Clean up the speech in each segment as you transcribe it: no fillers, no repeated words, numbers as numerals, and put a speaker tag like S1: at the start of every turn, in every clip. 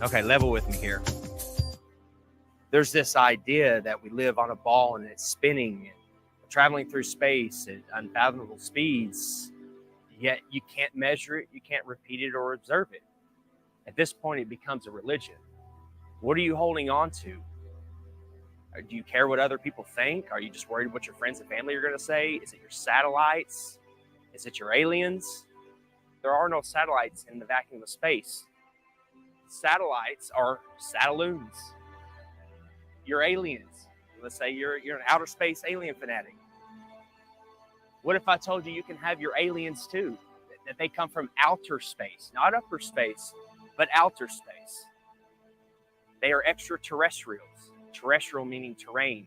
S1: Okay, level with me here. There's this idea that we live on a ball and it's spinning, and traveling through space at unfathomable speeds, yet you can't measure it, you can't repeat it or observe it. At this point, it becomes a religion. What are you holding on to? Do you care what other people think? Are you just worried what your friends and family are going to say? Is it your satellites? Is it your aliens? There are no satellites in the vacuum of space. Satellites are satelloons. You're aliens. Let's say you're an outer space alien fanatic. What if I told you you can have your aliens too? That they come from outer space, not upper space, but outer space. They are extraterrestrials. Terrestrial meaning terrain,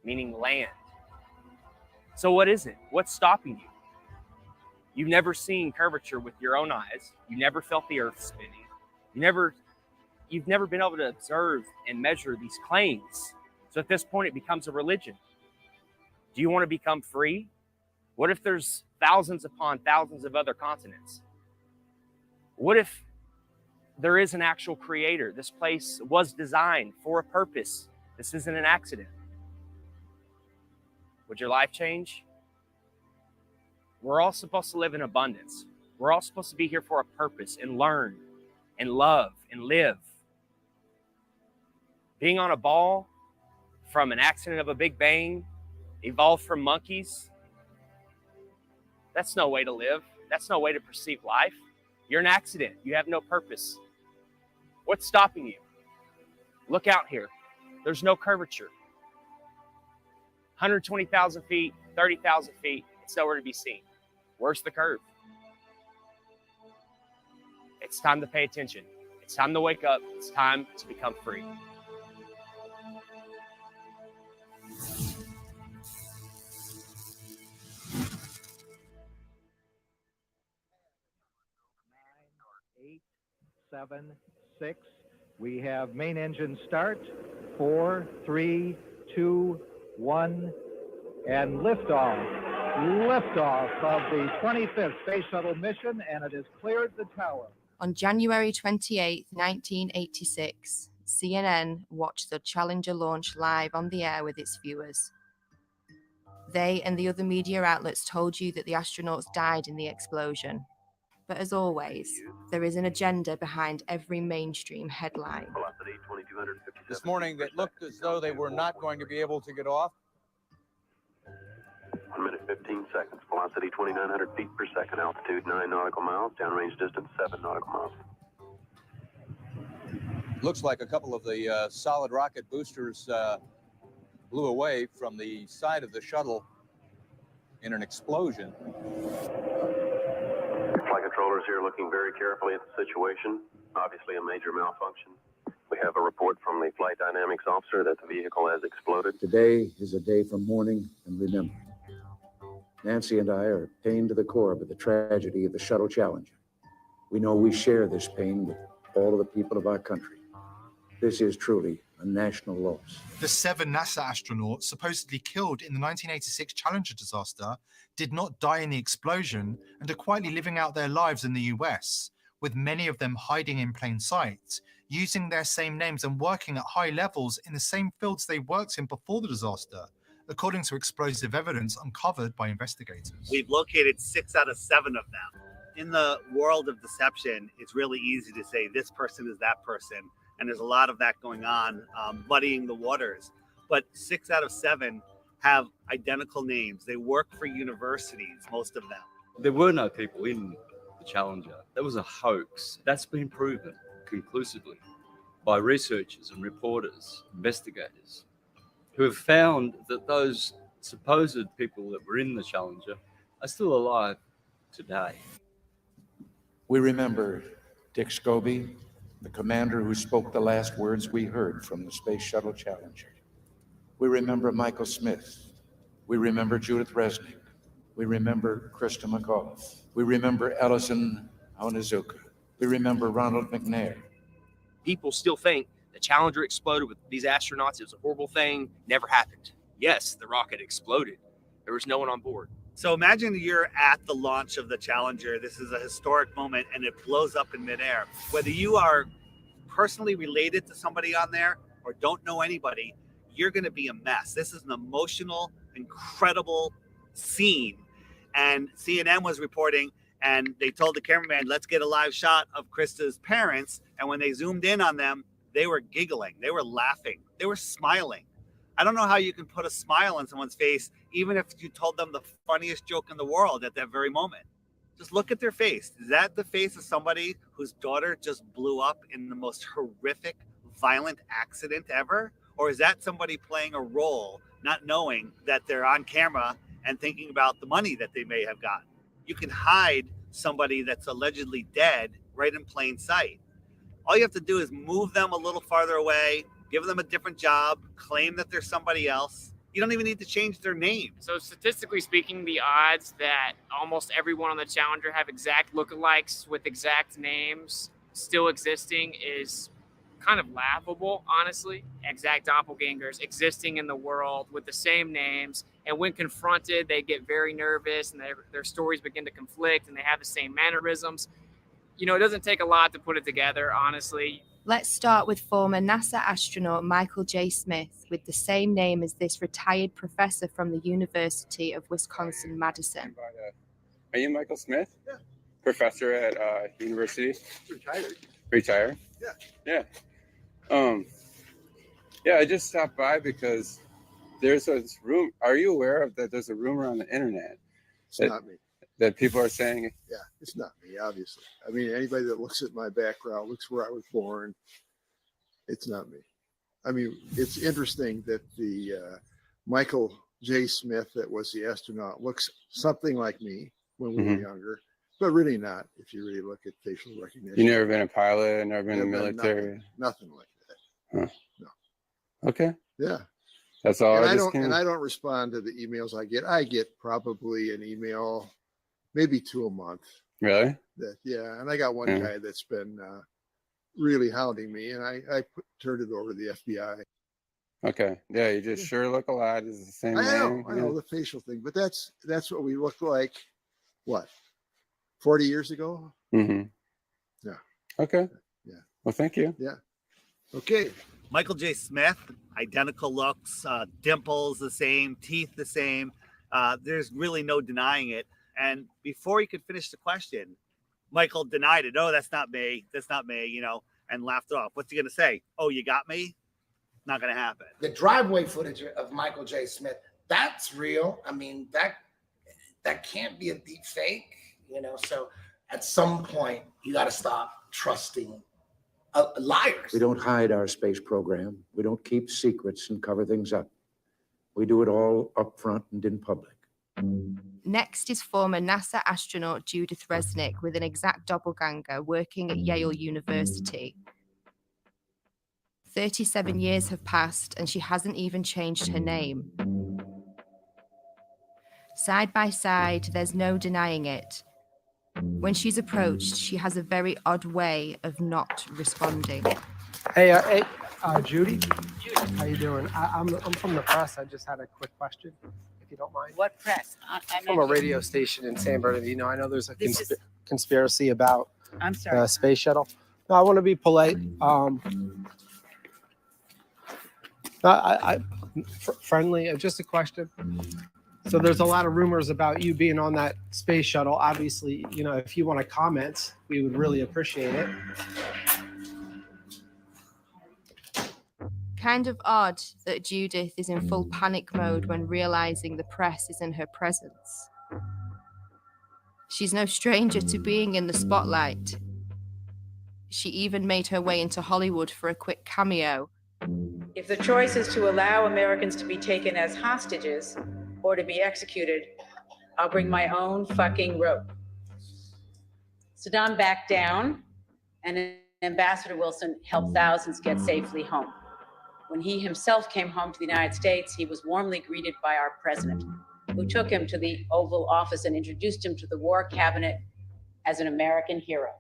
S1: meaning land. So what is it? What's stopping you? You've never seen curvature with your own eyes. You never felt the earth spinning. You've never been able to observe and measure these claims. So at this point, it becomes a religion. Do you want to become free? What if there's thousands upon thousands of other continents? What if there is an actual creator? This place was designed for a purpose. This isn't an accident. Would your life change? We're all supposed to live in abundance. We're all supposed to be here for a purpose and learn and love and live. Being on a ball from an accident of a Big Bang, evolved from monkeys, that's no way to live. That's no way to perceive life. You're an accident. You have no purpose. What's stopping you? Look out here. There's no curvature. 120,000 feet, 30,000 feet, it's nowhere to be seen. Where's the curve? It's time to pay attention. It's time to wake up. It's time to become free.
S2: Seven, 6. We have main engine start. 4, 3, 2, 1, and liftoff. Liftoff of the 25th Space Shuttle mission, and it has cleared the tower.
S3: On January 28, 1986, CNN watched the Challenger launch live on the air with its viewers. They and the other media outlets told you that the astronauts died in the explosion. But as always, there is an agenda behind every mainstream headline.
S4: This morning, it looked as though they were not going to be able to get off.
S5: 1 minute, 15 seconds. Velocity 2,900 feet per second. Altitude 9 nautical miles. Downrange distance 7 nautical miles.
S4: Looks like a couple of the solid rocket boosters blew away from the side of the shuttle in an explosion.
S5: Flight controllers here looking very carefully at the situation. Obviously a major malfunction. We have a report from the flight dynamics officer that the vehicle has exploded.
S6: Today is a day for mourning and remembering. Nancy and I are pained to the core by the tragedy of the Shuttle Challenger. We know we share this pain with all of the people of our country. This is truly a national loss.
S7: The 7 NASA astronauts supposedly killed in the 1986 Challenger disaster did not die in the explosion and are quietly living out their lives in the US, with many of them hiding in plain sight, using their same names and working at high levels in the same fields they worked in before the disaster, according to explosive evidence uncovered by investigators.
S8: We've located 6 out of 7 of them. In the world of deception, it's really easy to say this person is that person, and there's a lot of that going on, muddying the waters. But 6 out of 7 have identical names. They work for universities, most of them.
S9: There were no people in the Challenger. That was a hoax. That's been proven conclusively by researchers and reporters, investigators, who have found that those supposed people that were in the Challenger are still alive today.
S6: We remember Dick Scobie, the commander who spoke the last words we heard from the Space Shuttle Challenger. We remember Michael Smith. We remember Judith Resnick. We remember Krista McAuliffe. We remember Ellison Onizuka. We remember Ronald McNair.
S1: People still think the Challenger exploded with these astronauts. It was a horrible thing. Never happened. Yes, the rocket exploded. There was no one on board.
S8: So imagine you're at the launch of the Challenger. This is a historic moment, and it blows up in midair. Whether you are personally related to somebody on there or don't know anybody, you're going to be a mess. This is an emotional, incredible scene. And CNN was reporting, and they told the cameraman, let's get a live shot of Krista's parents. And when they zoomed in on them, they were giggling, they were laughing, they were smiling. I don't know how you can put a smile on someone's face, even if you told them the funniest joke in the world at that very moment. Just look at their face. Is that the face of somebody whose daughter just blew up in the most horrific, violent accident ever? Or is that somebody playing a role, not knowing that they're on camera and thinking about the money that they may have gotten? You can hide somebody that's allegedly dead right in plain sight. All you have to do is move them a little farther away, give them a different job, claim that they're somebody else. You don't even need to change their name.
S10: So statistically speaking, the odds that almost everyone on the Challenger have exact lookalikes with exact names still existing is kind of laughable, honestly. Exact doppelgangers existing in the world with the same names. And when confronted, they get very nervous and their stories begin to conflict and they have the same mannerisms. You know, it doesn't take a lot to put it together, honestly.
S3: Let's start with former NASA astronaut Michael J. Smith, with the same name as this retired professor from the University of Wisconsin-Madison.
S11: Are you Michael Smith?
S12: Yeah.
S11: Professor at university?
S12: Retired.
S11: Retired?
S12: Yeah.
S11: Yeah. Yeah, I just stopped by because there's a room. Are you aware of that? There's a rumor on the internet.
S12: It's not me.
S11: That people are saying.
S12: Yeah, it's not me, obviously. I mean, anybody that looks at my background, looks where I was born, it's not me. I mean, it's interesting that the Michael J. Smith that was the astronaut looks something like me when we were younger, but really not if you really look at facial recognition.
S11: You never been a pilot, never been in the military?
S12: Nothing like that.
S11: Huh.
S12: No.
S11: Okay.
S12: Yeah.
S11: That's all.
S12: And I don't respond to the emails I get. I get probably an email, maybe 2 a month.
S11: Really?
S12: Yeah. And I got one guy that's been really hounding me, and I turned it over to the FBI.
S11: Okay. Yeah, you just sure look a lot. It's the same name.
S12: I know the facial thing, but that's what we looked like, what, 40 years ago?
S11: Mm-hmm.
S12: Yeah.
S11: Okay.
S12: Yeah.
S11: Well, thank you.
S12: Yeah. Okay.
S8: Michael J. Smith, identical looks, dimples the same, teeth the same. There's really no denying it. And before he could finish the question, Michael denied it. Oh, that's not me. That's not me, you know, and laughed off. What's he going to say? Oh, you got me? Not going to happen.
S13: The driveway footage of Michael J. Smith, that's real. I mean, that can't be a deep fake, you know. So at some point, you got to stop trusting liars.
S6: We don't hide our space program. We don't keep secrets and cover things up. We do it all up front and in public.
S3: Next is former NASA astronaut Judith Resnick with an exact doppelganger working at Yale University. 37 years have passed and she hasn't even changed her name. Side by side, there's no denying it. When she's approached, she has a very odd way of not responding.
S14: Hey, Judy. How you doing? I'm from the press. I just had a quick question, if you don't mind.
S15: What press?
S14: From a radio station in San Bernardino. I know there's a conspiracy about the space shuttle. No, I want to be polite. Friendly. Just a question. So there's a lot of rumors about you being on that space shuttle. Obviously, you know, if you want to comment, we would really appreciate it.
S3: Kind of odd that Judith is in full panic mode when realizing the press is in her presence. She's no stranger to being in the spotlight. She even made her way into Hollywood for a quick cameo.
S15: If the choice is to allow Americans to be taken as hostages or to be executed, I'll bring my own fucking rope. Saddam backed down, and Ambassador Wilson helped thousands get safely home. When he himself came home to the United States, he was warmly greeted by our president, who took him to the Oval Office and introduced him to the War Cabinet as an American hero.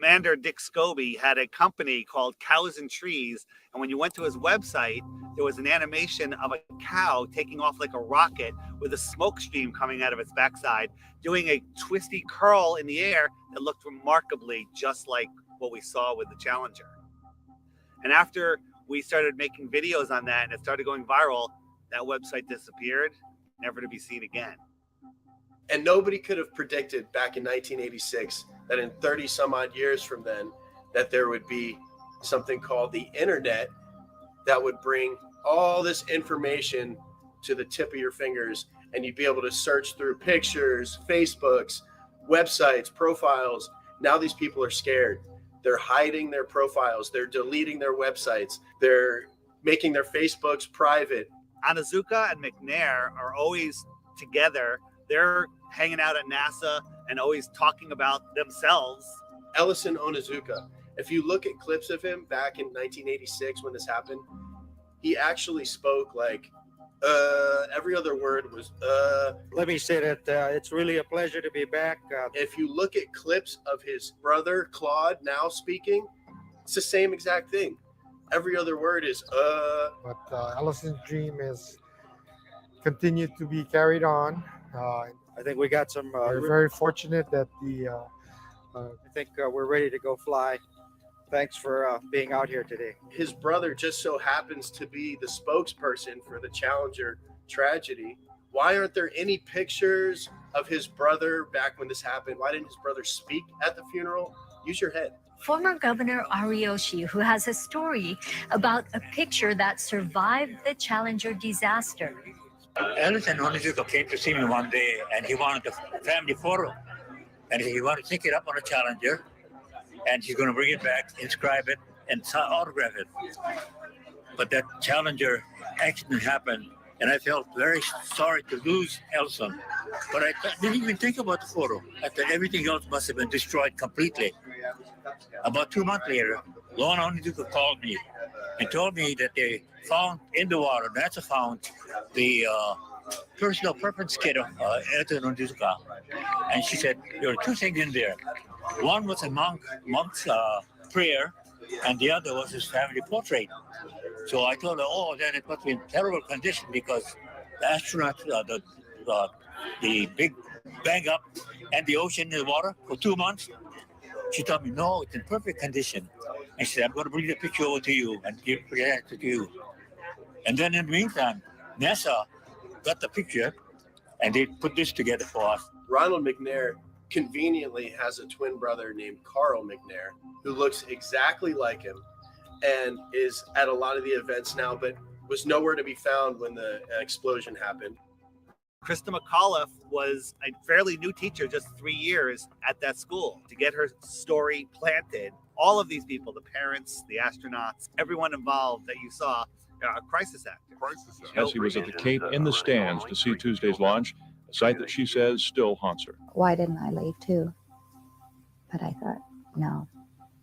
S8: Commander Dick Scobie had a company called Cows and Trees, and when you went to his website, there was an animation of a cow taking off like a rocket with a smoke stream coming out of its backside, doing a twisty curl in the air that looked remarkably just like what we saw with the Challenger. And after we started making videos on that and it started going viral, that website disappeared, never to be seen again.
S16: And nobody could have predicted back in 1986 that in 30 some odd years from then, that there would be something called the internet that would bring all this information to the tip of your fingers, and you'd be able to search through pictures, Facebooks, websites, profiles. Now these people are scared. They're hiding their profiles. They're deleting their websites. They're making their Facebooks private.
S8: Onizuka and McNair are always together. They're hanging out at NASA and always talking about themselves.
S16: Ellison Onizuka, if you look at clips of him back in 1986 when this happened, he actually spoke like every other word was
S17: Let me say that it's really a pleasure to be back.
S16: If you look at clips of his brother Claude now speaking, it's the same exact thing. Every other word is
S18: But Ellison's dream is continued to be carried on.
S17: I think we got some.
S18: We're very fortunate that
S17: I think we're ready to go fly. Thanks for being out here today.
S16: His brother just so happens to be the spokesperson for the Challenger tragedy. Why aren't there any pictures of his brother back when this happened? Why didn't his brother speak at the funeral? Use your head.
S19: Former Governor Ariyoshi, who has a story about a picture that survived the Challenger disaster.
S20: Ellison Onizuka came to see me one day, and he wanted a family photo. And he wanted to take it up on a Challenger, and he's going to bring it back, inscribe it, and autograph it. But that Challenger accident happened, and I felt very sorry to lose Ellison. But I didn't even think about the photo. I thought everything else must have been destroyed completely. About 2 months later, Lon Onizuka called me and told me that they found in the water, NASA found the personal preference kit of Ellison Onizuka. And she said, there were two things in there. One was a monk's prayer, and the other was his family portrait. So I told her, oh, then it must be in terrible condition because the astronauts, the big bang up and the ocean in the water for 2 months. She told me, no, it's in perfect condition. And she said, I'm going to bring the picture over to you and present it to you. And then in the meantime, NASA got the picture and they put this together for us.
S16: Ronald McNair conveniently has a twin brother named Carl McNair who looks exactly like him and is at a lot of the events now, but was nowhere to be found when the explosion happened.
S8: Krista McAuliffe was a fairly new teacher, just 3 years at that school. To get her story planted, all of these people, the parents, the astronauts, everyone involved that you saw, a crisis actor.
S21: Essie was at the Cape in the stands to see Tuesday's launch, a sight that she says still haunts her.
S22: Why didn't I leave too? But I thought, no,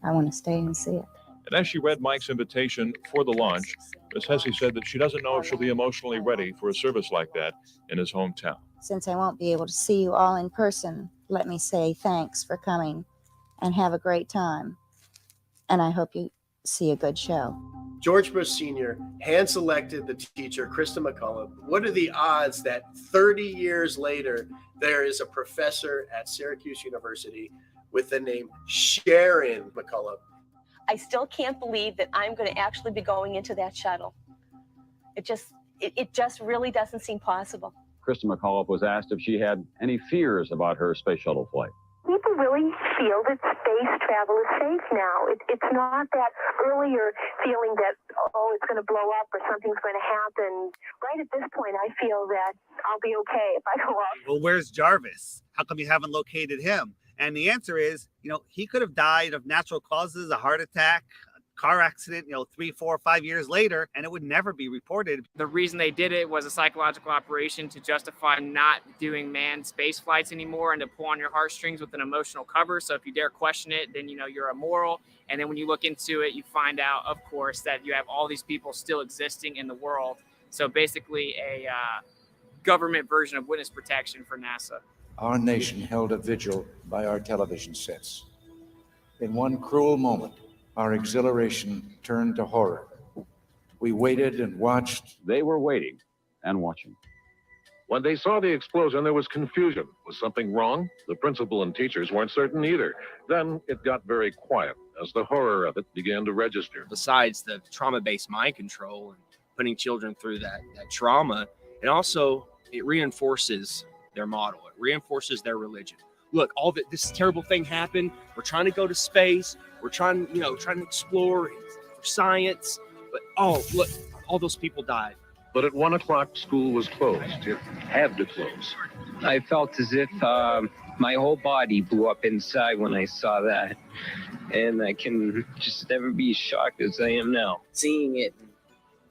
S22: I want to stay and see it.
S21: And as she read Mike's invitation for the launch, Miss Hesse said that she doesn't know if she'll be emotionally ready for a service like that in his hometown.
S22: Since I won't be able to see you all in person, let me say thanks for coming and have a great time. And I hope you see a good show.
S16: George Bush Sr. hand-selected the teacher, Krista McAuliffe. What are the odds that 30 years later, there is a professor at Syracuse University with the name Sharon McAuliffe?
S23: I still can't believe that I'm going to actually be going into that shuttle. It just really doesn't seem possible.
S24: Krista McAuliffe was asked if she had any fears about her space shuttle flight.
S23: People really feel that space travel is safe now. It's not that earlier feeling that, oh, it's going to blow up or something's going to happen. Right at this point, I feel that I'll be okay if I go up.
S8: Well, where's Jarvis? How come you haven't located him? And the answer is, he could have died of natural causes, a heart attack, a car accident, 3, 4, 5 years later, and it would never be reported.
S10: The reason they did it was a psychological operation to justify not doing manned space flights anymore and to pull on your heartstrings with an emotional cover. So if you dare question it, then you're immoral. And then when you look into it, you find out, of course, that you have all these people still existing in the world. So basically a government version of witness protection for NASA.
S6: Our nation held a vigil by our television sets. In one cruel moment, our exhilaration turned to horror. We waited and watched.
S24: They were waiting and watching.
S2: When they saw the explosion, there was confusion. Was something wrong? The principal and teachers weren't certain either. Then it got very quiet as the horror of it began to register.
S1: Besides the trauma-based mind control and putting children through that trauma, and also it reinforces their model. It reinforces their religion. Look, all this terrible thing happened. We're trying to go to space. We're trying to explore for science. But look, all those people died.
S2: But at 1 o'clock, school was closed. It had to close.
S4: I felt as if my whole body blew up inside when I saw that. And I can just never be as shocked as I am now.
S5: Seeing it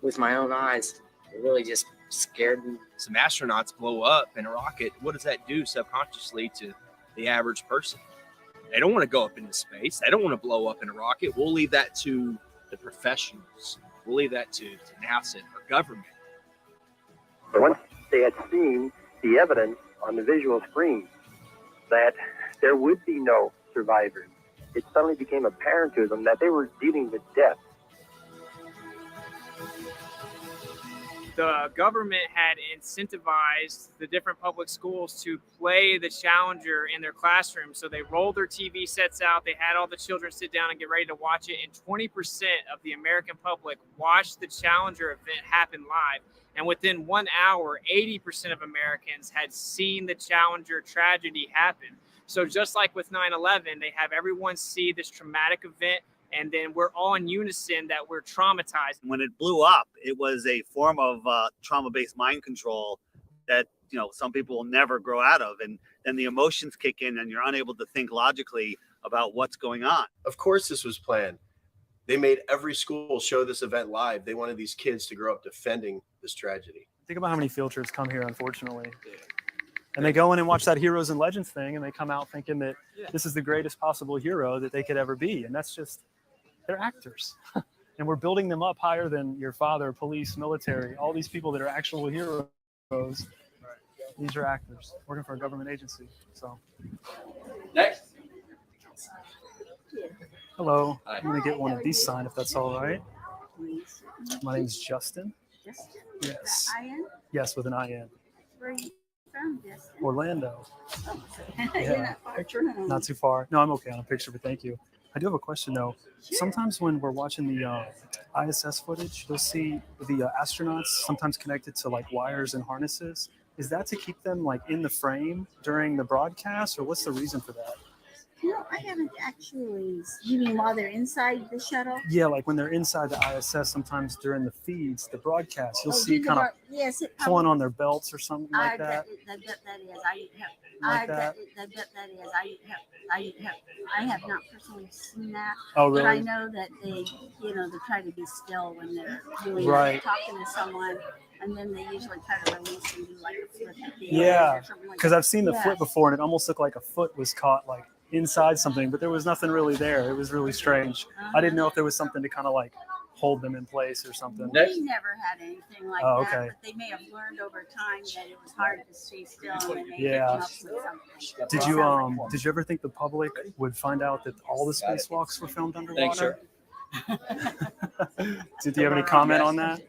S5: with my own eyes, it really just scared me.
S1: Some astronauts blow up in a rocket. What does that do subconsciously to the average person? They don't want to go up into space. They don't want to blow up in a rocket. We'll leave that to the professionals. We'll leave that to NASA or government.
S7: Once they had seen the evidence on the visual screen that there would be no survivors, it suddenly became apparent to them that they were dealing with death.
S10: The government had incentivized the different public schools to play the Challenger in their classrooms. So they rolled their TV sets out. They had all the children sit down and get ready to watch it. And 20% of the American public watched the Challenger event happen live. And within 1 hour, 80% of Americans had seen the Challenger tragedy happen. So just like with 9/11, they have everyone see this traumatic event, and then we're all in unison that we're traumatized.
S8: When it blew up, it was a form of trauma-based mind control that some people will never grow out of, and then the emotions kick in, and you're unable to think logically about what's going on.
S16: Of course, this was planned. They made every school show this event live. They wanted these kids to grow up defending this tragedy.
S25: Think about how many field trips come here, unfortunately. And they go in and watch that Heroes and Legends thing, and they come out thinking that this is the greatest possible hero that they could ever be. And that's just, they're actors. And we're building them up higher than your father, police, military, all these people that are actual heroes. These are actors working for a government agency. So
S16: next.
S25: Hello. I'm going to get one of these signed if that's all right. My name's Justin. Yes. Yes, with an IN.
S26: Where are you from?
S25: Orlando.
S26: You're not far.
S25: Not too far. No, I'm okay on a picture, but thank you. I do have a question though. Sometimes when we're watching the ISS footage, you'll see the astronauts sometimes connected to like wires and harnesses. Is that to keep them like in the frame during the broadcast, or what's the reason for that?
S26: No, I haven't actually. You mean while they're inside the shuttle?
S25: Yeah, like when they're inside the ISS, sometimes during the feeds, the broadcast, you'll see kind of pulling on their belts or something like that.
S26: I bet that is.
S25: Like that?
S26: I bet that is. I have not personally seen that.
S25: Oh, really?
S26: But I know that they try to be still when they're doing talking to someone, and then they usually try to release and do like a flip at the end or something like
S25: because
S26: that.
S25: I've seen the flip before, and it almost looked like a foot was caught like inside something, but there was nothing really there. It was really strange. I didn't know if there was something to kind of like hold them in place or something.
S26: We never had anything like
S25: Oh,
S26: that,
S25: okay.
S26: but they may have learned over time that it was hard to stay still, and they
S25: Yeah.
S26: came up with something.
S25: Did you ever think the public would find out that all the spacewalks were filmed underwater? Did you have any comment on that?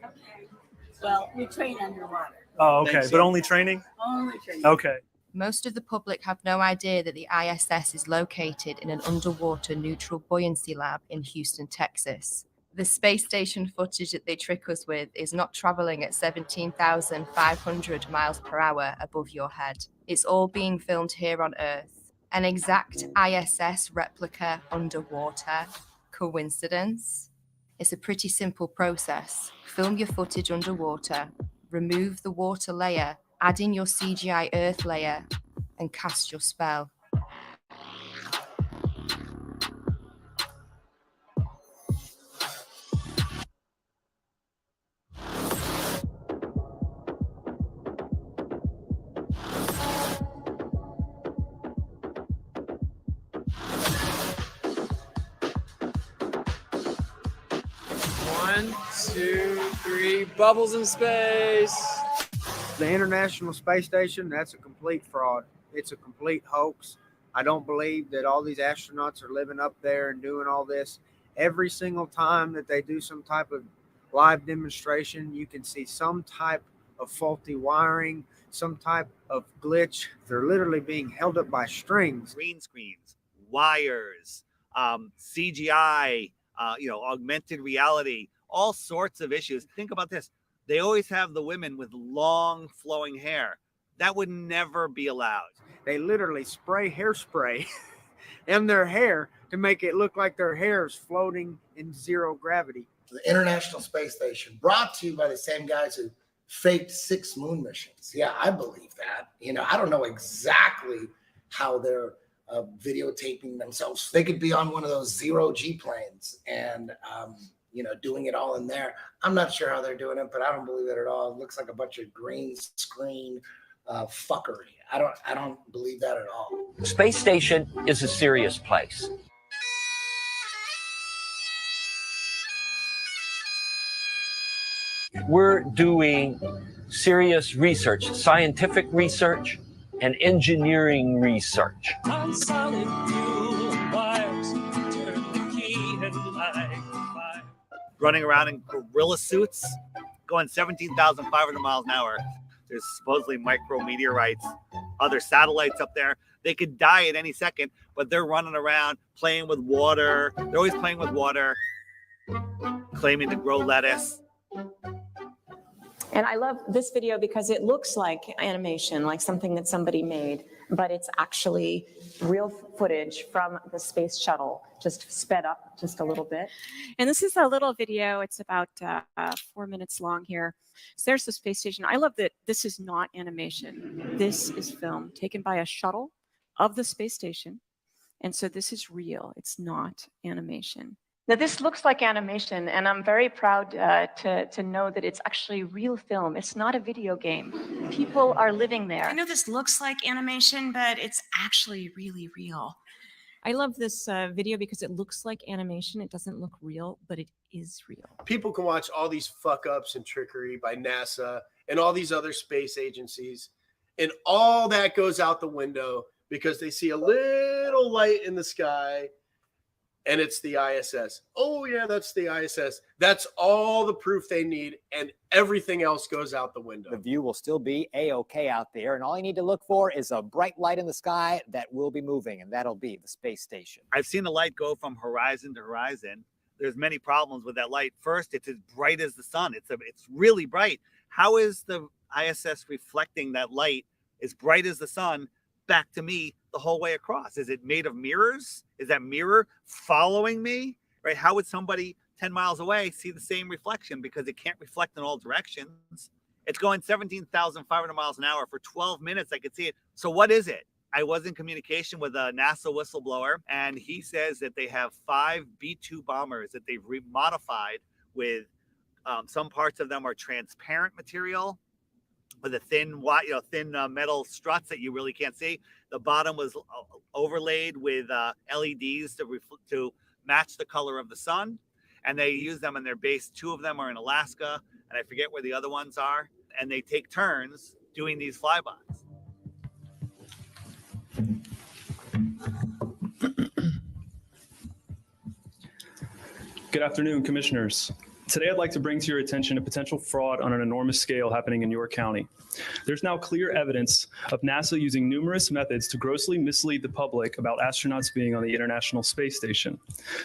S26: Well, we train underwater.
S25: Oh, okay, but only training?
S26: Only training.
S25: Okay.
S3: Most of the public have no idea that the ISS is located in an underwater neutral buoyancy lab in Houston, Texas. The space station footage that they trick us with is not traveling at 17,500 miles per hour above your head. It's all being filmed here on Earth. An exact ISS replica underwater. Coincidence? It's a pretty simple process. Film your footage underwater, remove the water layer, add in your CGI Earth layer, and cast your spell.
S10: One, two, three, bubbles in space.
S17: The International Space Station, that's a complete fraud. It's a complete hoax. I don't believe that all these astronauts are living up there and doing all this. Every single time that they do some type of live demonstration, you can see some type of faulty wiring, some type of glitch. They're literally being held up by strings.
S8: Green screens, wires, CGI, augmented reality, all sorts of issues. Think about this. They always have the women with long flowing hair. That would never be allowed.
S17: They literally spray hairspray in their hair to make it look like their hair is floating in zero gravity.
S9: The International Space Station, brought to you by the same guys who faked 6 moon missions. Yeah, I believe that. I don't know exactly how they're videotaping themselves. They could be on one of those 0G planes and, doing it all in there. I'm not sure how they're doing it, but I don't believe it at all. It looks like a bunch of green screen fuckery. I don't believe that at all.
S11: Space station is a serious place. We're doing serious research, scientific research and engineering research.
S12: On solid fuel wires, turn the key and light fire.
S8: Running around in gorilla suits, going 17,500 miles an hour. There's supposedly micrometeorites, other satellites up there. They could die at any second, but they're running around playing with water. They're always playing with water, claiming to grow lettuce.
S13: And I love this video because it looks like animation, like something that somebody made, but it's actually real footage from the space shuttle, just sped up just a little bit.
S14: And this is a little video. It's about 4 minutes long here. So there's the space station. I love that this is not animation. This is film taken by a shuttle of the space station. And so this is real. It's not animation. Now, this looks like animation, and I'm very proud to know that it's actually real film. It's not a video game. People are living there.
S15: I know this looks like animation, but it's actually really real.
S14: I love this video because it looks like animation. It doesn't look real, but it is real.
S16: People can watch all these fuck ups and trickery by NASA and all these other space agencies, and all that goes out the window because they see a little light in the sky. And it's the ISS. Oh, yeah, that's the ISS. That's all the proof they need, and everything else goes out the window.
S27: The view will still be A-OK out there, and all you need to look for is a bright light in the sky that will be moving, and that'll be the space station.
S8: I've seen the light go from horizon to horizon. There's many problems with that light. First, it's as bright as the sun. It's really bright. How is the ISS reflecting that light as bright as the sun back to me the whole way across? Is it made of mirrors? Is that mirror following me? Right? How would somebody 10 miles away see the same reflection? Because it can't reflect in all directions. It's going 17,500 miles an hour for 12 minutes. I could see it. So what is it? I was in communication with a NASA whistleblower, and he says that they have 5 B-2 bombers that they've remodified with some parts of them are transparent material with a thin metal struts that you really can't see. The bottom was overlaid with LEDs to match the color of the sun, and they use them in their base. 2 of them are in Alaska, and I forget where the other ones are. And they take turns doing these flybys.
S25: Good afternoon, commissioners. Today, I'd like to bring to your attention a potential fraud on an enormous scale happening in York County. There's now clear evidence of NASA using numerous methods to grossly mislead the public about astronauts being on the International Space Station.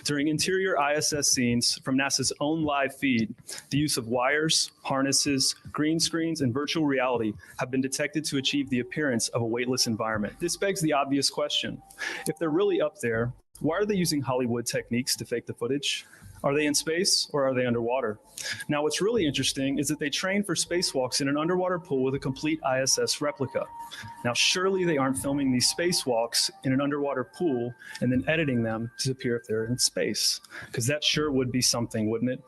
S25: During interior ISS scenes from NASA's own live feed, the use of wires, harnesses, green screens, and virtual reality have been detected to achieve the appearance of a weightless environment. This begs the obvious question. If they're really up there, why are they using Hollywood techniques to fake the footage? Are they in space or are they underwater? Now, what's really interesting is that they train for spacewalks in an underwater pool with a complete ISS replica. Now, surely they aren't filming these spacewalks in an underwater pool and then editing them to appear if they're in space, because that sure would be something, wouldn't it?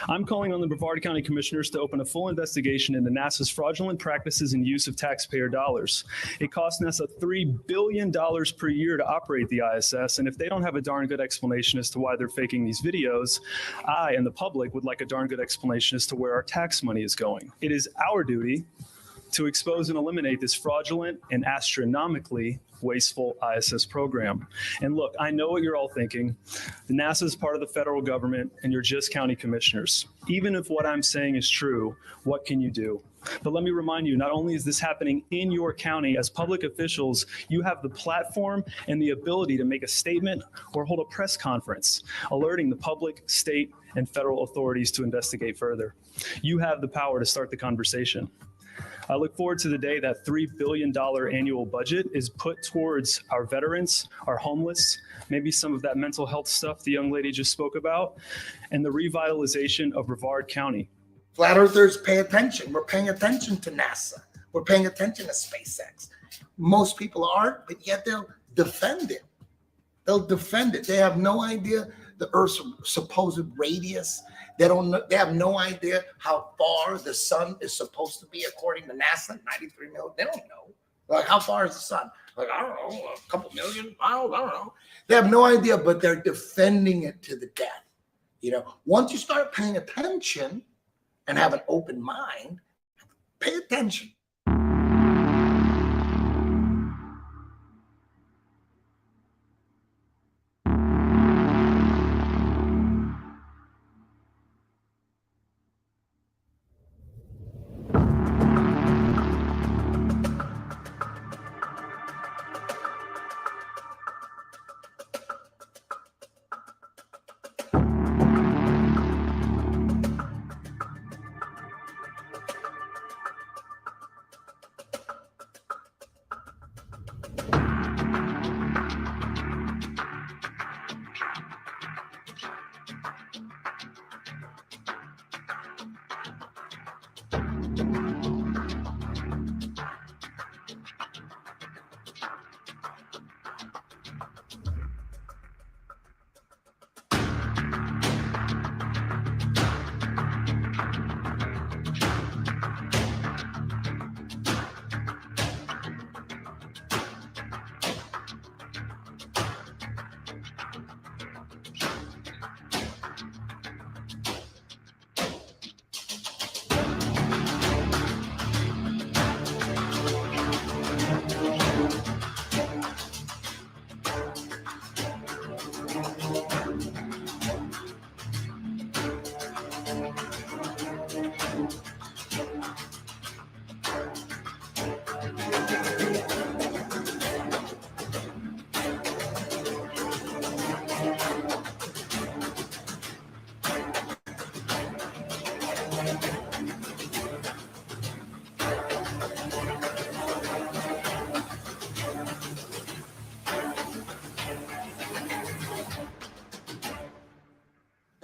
S25: I'm calling on the Brevard County Commissioners to open a full investigation into NASA's fraudulent practices and use of taxpayer dollars. It costs NASA $3 billion per year to operate the ISS, and if they don't have a darn good explanation as to why they're faking these videos, I and the public would like a darn good explanation as to where our tax money is going. It is our duty to expose and eliminate this fraudulent and astronomically wasteful ISS program. And look, I know what you're all thinking. NASA is part of the federal government and you're just county commissioners. Even if what I'm saying is true, what can you do? But let me remind you, not only is this happening in your county, as public officials, you have the platform and the ability to make a statement or hold a press conference, alerting the public, state, and federal authorities to investigate further. You have the power to start the conversation. I look forward to the day that $3 billion annual budget is put towards our veterans, our homeless, maybe some of that mental health stuff the young lady just spoke about, and the revitalization of Brevard County.
S9: Flat earthers pay attention. We're paying attention to NASA. We're paying attention to SpaceX. Most people aren't, but yet they'll defend it. They'll defend it. They have no idea the Earth's supposed radius. They don't know, they have no idea how far the sun is supposed to be according to NASA, 93 million. They don't know. Like, how far is the sun? Like, I don't know, a couple million miles, I don't know. They have no idea, but they're defending it to the death. You know, once you start paying attention and have an open mind, pay attention.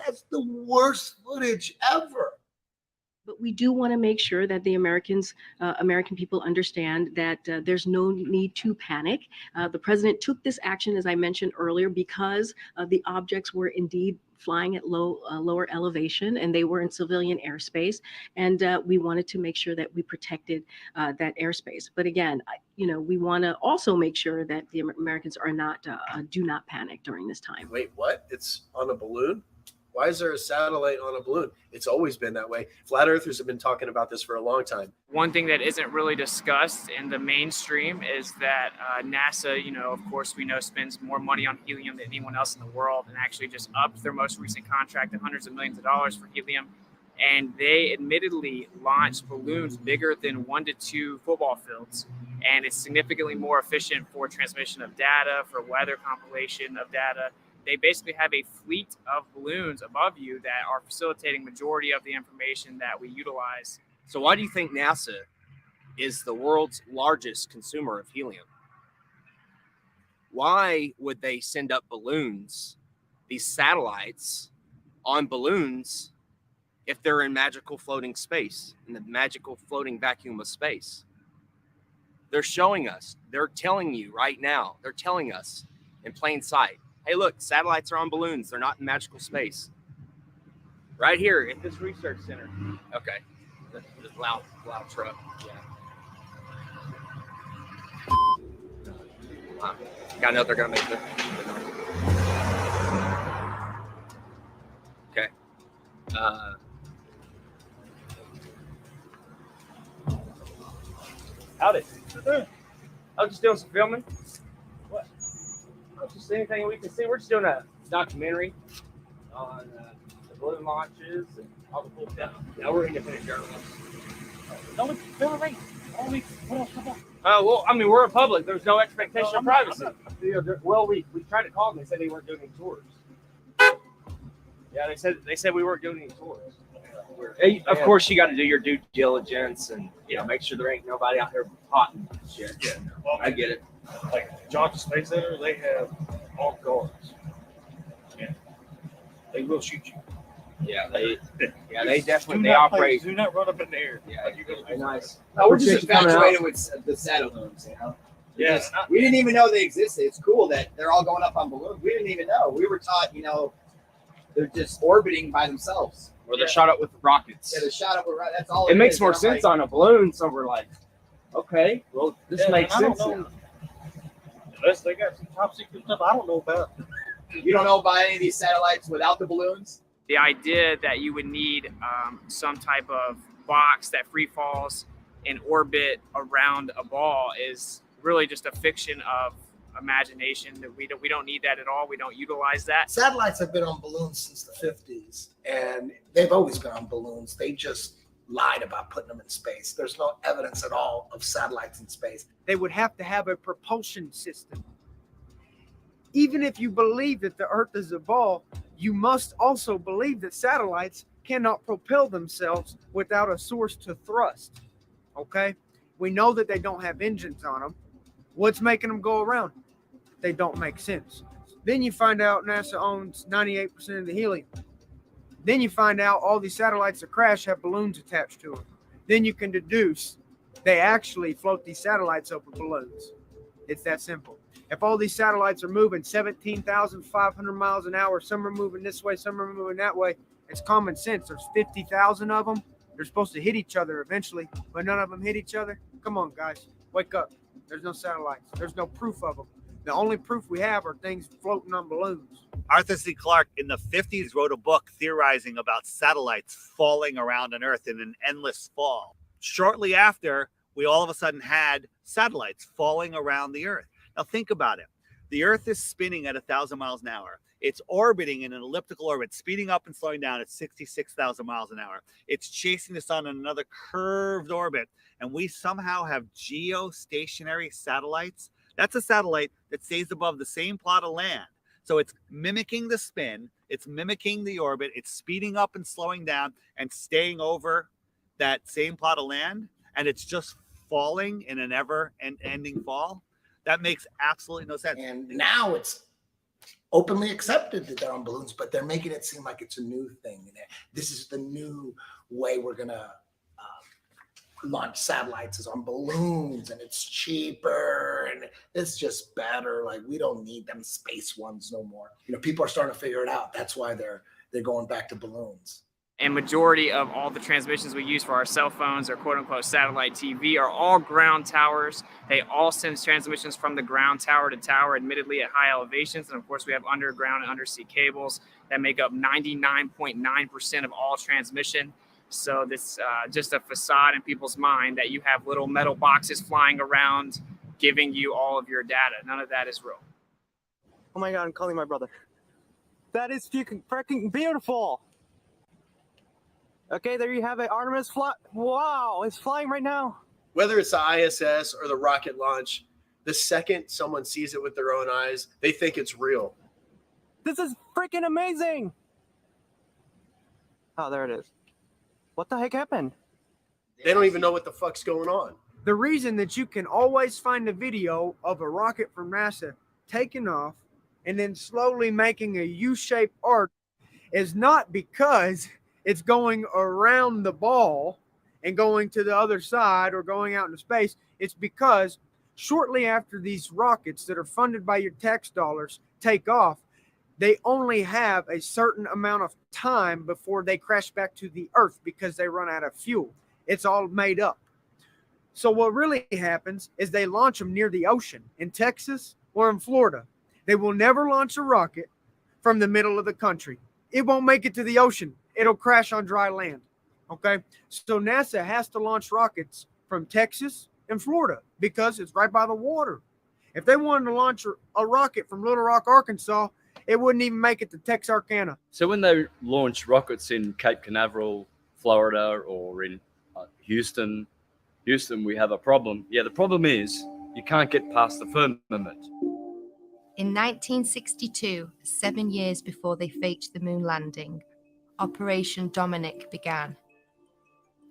S9: That's the worst footage ever.
S6: But we do want to make sure that the American people understand that there's no need to panic. The president took this action, as I mentioned earlier, because the objects were indeed flying at lower elevation, and they were in civilian airspace, and we wanted to make sure that we protected that airspace. But again, we want to also make sure that the Americans are not do not panic during this time.
S16: Wait, what? It's on a balloon? Why is there a satellite on a balloon? It's always been that way. Flat earthers have been talking about this for a long time.
S10: One thing that isn't really discussed in the mainstream is that NASA, of course, we know spends more money on helium than anyone else in the world, and actually just upped their most recent contract to hundreds of millions of dollars for helium. And they admittedly launched balloons bigger than 1 to 2 football fields. And it's significantly more efficient for transmission of data, for weather compilation of data. They basically have a fleet of balloons above you that are facilitating majority of the information that we utilize.
S1: So why do you think NASA is the world's largest consumer of helium? Why would they send up balloons, these satellites, on balloons if they're in magical floating space, in the magical floating vacuum of space? They're showing us, they're telling you right now, they're telling us in plain sight, hey, look, satellites are on balloons. They're not in magical space. Right here at this research center. Okay. This loud truck. Yeah. I know they're going to make the okay. Howdy. I was just doing some filming. What? Just anything we can see. We're just doing a documentary on the balloon launches and all the cool stuff. Yeah, we're independent journalists. Don't film me. Well, I mean, we're in public. There's no expectation of privacy. Well, we tried to call them. They said they weren't doing any tours. Yeah, they said we weren't doing any tours. Hey, of course, you got to do your due diligence and make sure there ain't nobody out there potting shit. Yeah, well, I get it.
S18: Like Challenger Space Center, they have all guards. Yeah, they will shoot you.
S1: Yeah, they definitely operate.
S18: Do not run up in the air.
S1: Yeah,
S18: you're gonna be
S1: nice.
S19: No, we're just infatuated with the satellites,
S18: Yeah.
S19: We didn't even know they existed. It's cool that they're all going up on balloons. We didn't even know. We were taught, they're just orbiting by themselves.
S1: Or they're shot up with rockets.
S19: Yeah, they're shot up with rockets. That's all.
S1: It makes more sense on a balloon, so we're like, okay, well, this makes sense now.
S18: Unless they got some top secret stuff I don't know about.
S19: You don't know about any of these satellites without the balloons?
S10: The idea that you would need some type of box that free falls in orbit around a ball is really just a fiction of imagination. That we don't need that at all. We don't utilize that.
S9: Satellites have been on balloons since the 50s, and they've always been on balloons. They just lied about putting them in space. There's no evidence at all of satellites in space.
S17: They would have to have a propulsion system. Even if you believe that the Earth is a ball, you must also believe that satellites cannot propel themselves without a source to thrust. Okay? We know that they don't have engines on them. What's making them go around? They don't make sense. Then you find out NASA owns 98% of the helium. Then you find out all these satellites that crash have balloons attached to them. Then you can deduce they actually float these satellites over balloons. It's that simple. If all these satellites are moving 17,500 miles an hour, some are moving this way, some are moving that way, it's common sense. There's 50,000 of them. They're supposed to hit each other eventually, but none of them hit each other. Come on, guys. Wake up. There's no satellites. There's no proof of them. The only proof we have are things floating on balloons.
S8: Arthur C. Clarke in the 50s wrote a book theorizing about satellites falling around on Earth in an endless fall. Shortly after, we all of a sudden had satellites falling around the Earth. Now think about it. The Earth is spinning at 1,000 miles an hour. It's orbiting in an elliptical orbit, speeding up and slowing down at 66,000 miles an hour. It's chasing the sun in another curved orbit. And we somehow have geostationary satellites. That's a satellite that stays above the same plot of land. So it's mimicking the spin. It's mimicking the orbit. It's speeding up and slowing down and staying over that same plot of land. And it's just falling in an ever-ending fall. That makes absolutely no sense.
S9: And now it's openly accepted that they're on balloons, but they're making it seem like it's a new thing. This is the new way we're going to launch satellites is on balloons, and it's cheaper and it's just better. Like, we don't need them space ones no more. People are starting to figure it out. That's why they're going back to balloons.
S10: And majority of all the transmissions we use for our cell phones or quote unquote satellite TV are all ground towers. They all send transmissions from the ground tower to tower, admittedly at high elevations. And of course, we have underground and undersea cables that make up 99.9% of all transmission. So this just a facade in people's mind that you have little metal boxes flying around giving you all of your data. None of that is real.
S20: Oh my God, I'm calling my brother. That is freaking beautiful. Okay, there you have it. Artemis fly. Wow, it's flying right now.
S16: Whether it's the ISS or the rocket launch, the second someone sees it with their own eyes, they think it's real.
S20: This is freaking amazing. Oh, there it is. What the heck happened?
S16: They don't even know what the fuck's going on.
S17: The reason that you can always find a video of a rocket from NASA taking off and then slowly making a U-shaped arc is not because it's going around the ball and going to the other side or going out into space. It's because shortly after these rockets that are funded by your tax dollars take off, they only have a certain amount of time before they crash back to the Earth because they run out of fuel. It's all made up. So what really happens is they launch them near the ocean in Texas or in Florida. They will never launch a rocket from the middle of the country. It won't make it to the ocean. It'll crash on dry land. Okay? So NASA has to launch rockets from Texas in Florida because it's right by the water. If they wanted to launch a rocket from Little Rock, Arkansas, it wouldn't even make it to Texarkana.
S2: So when they launch rockets in Cape Canaveral, Florida, or in Houston, we have a problem. Yeah, the problem is you can't get past the firmament.
S3: In 1962, 7 years before they faked the moon landing, Operation Dominic began.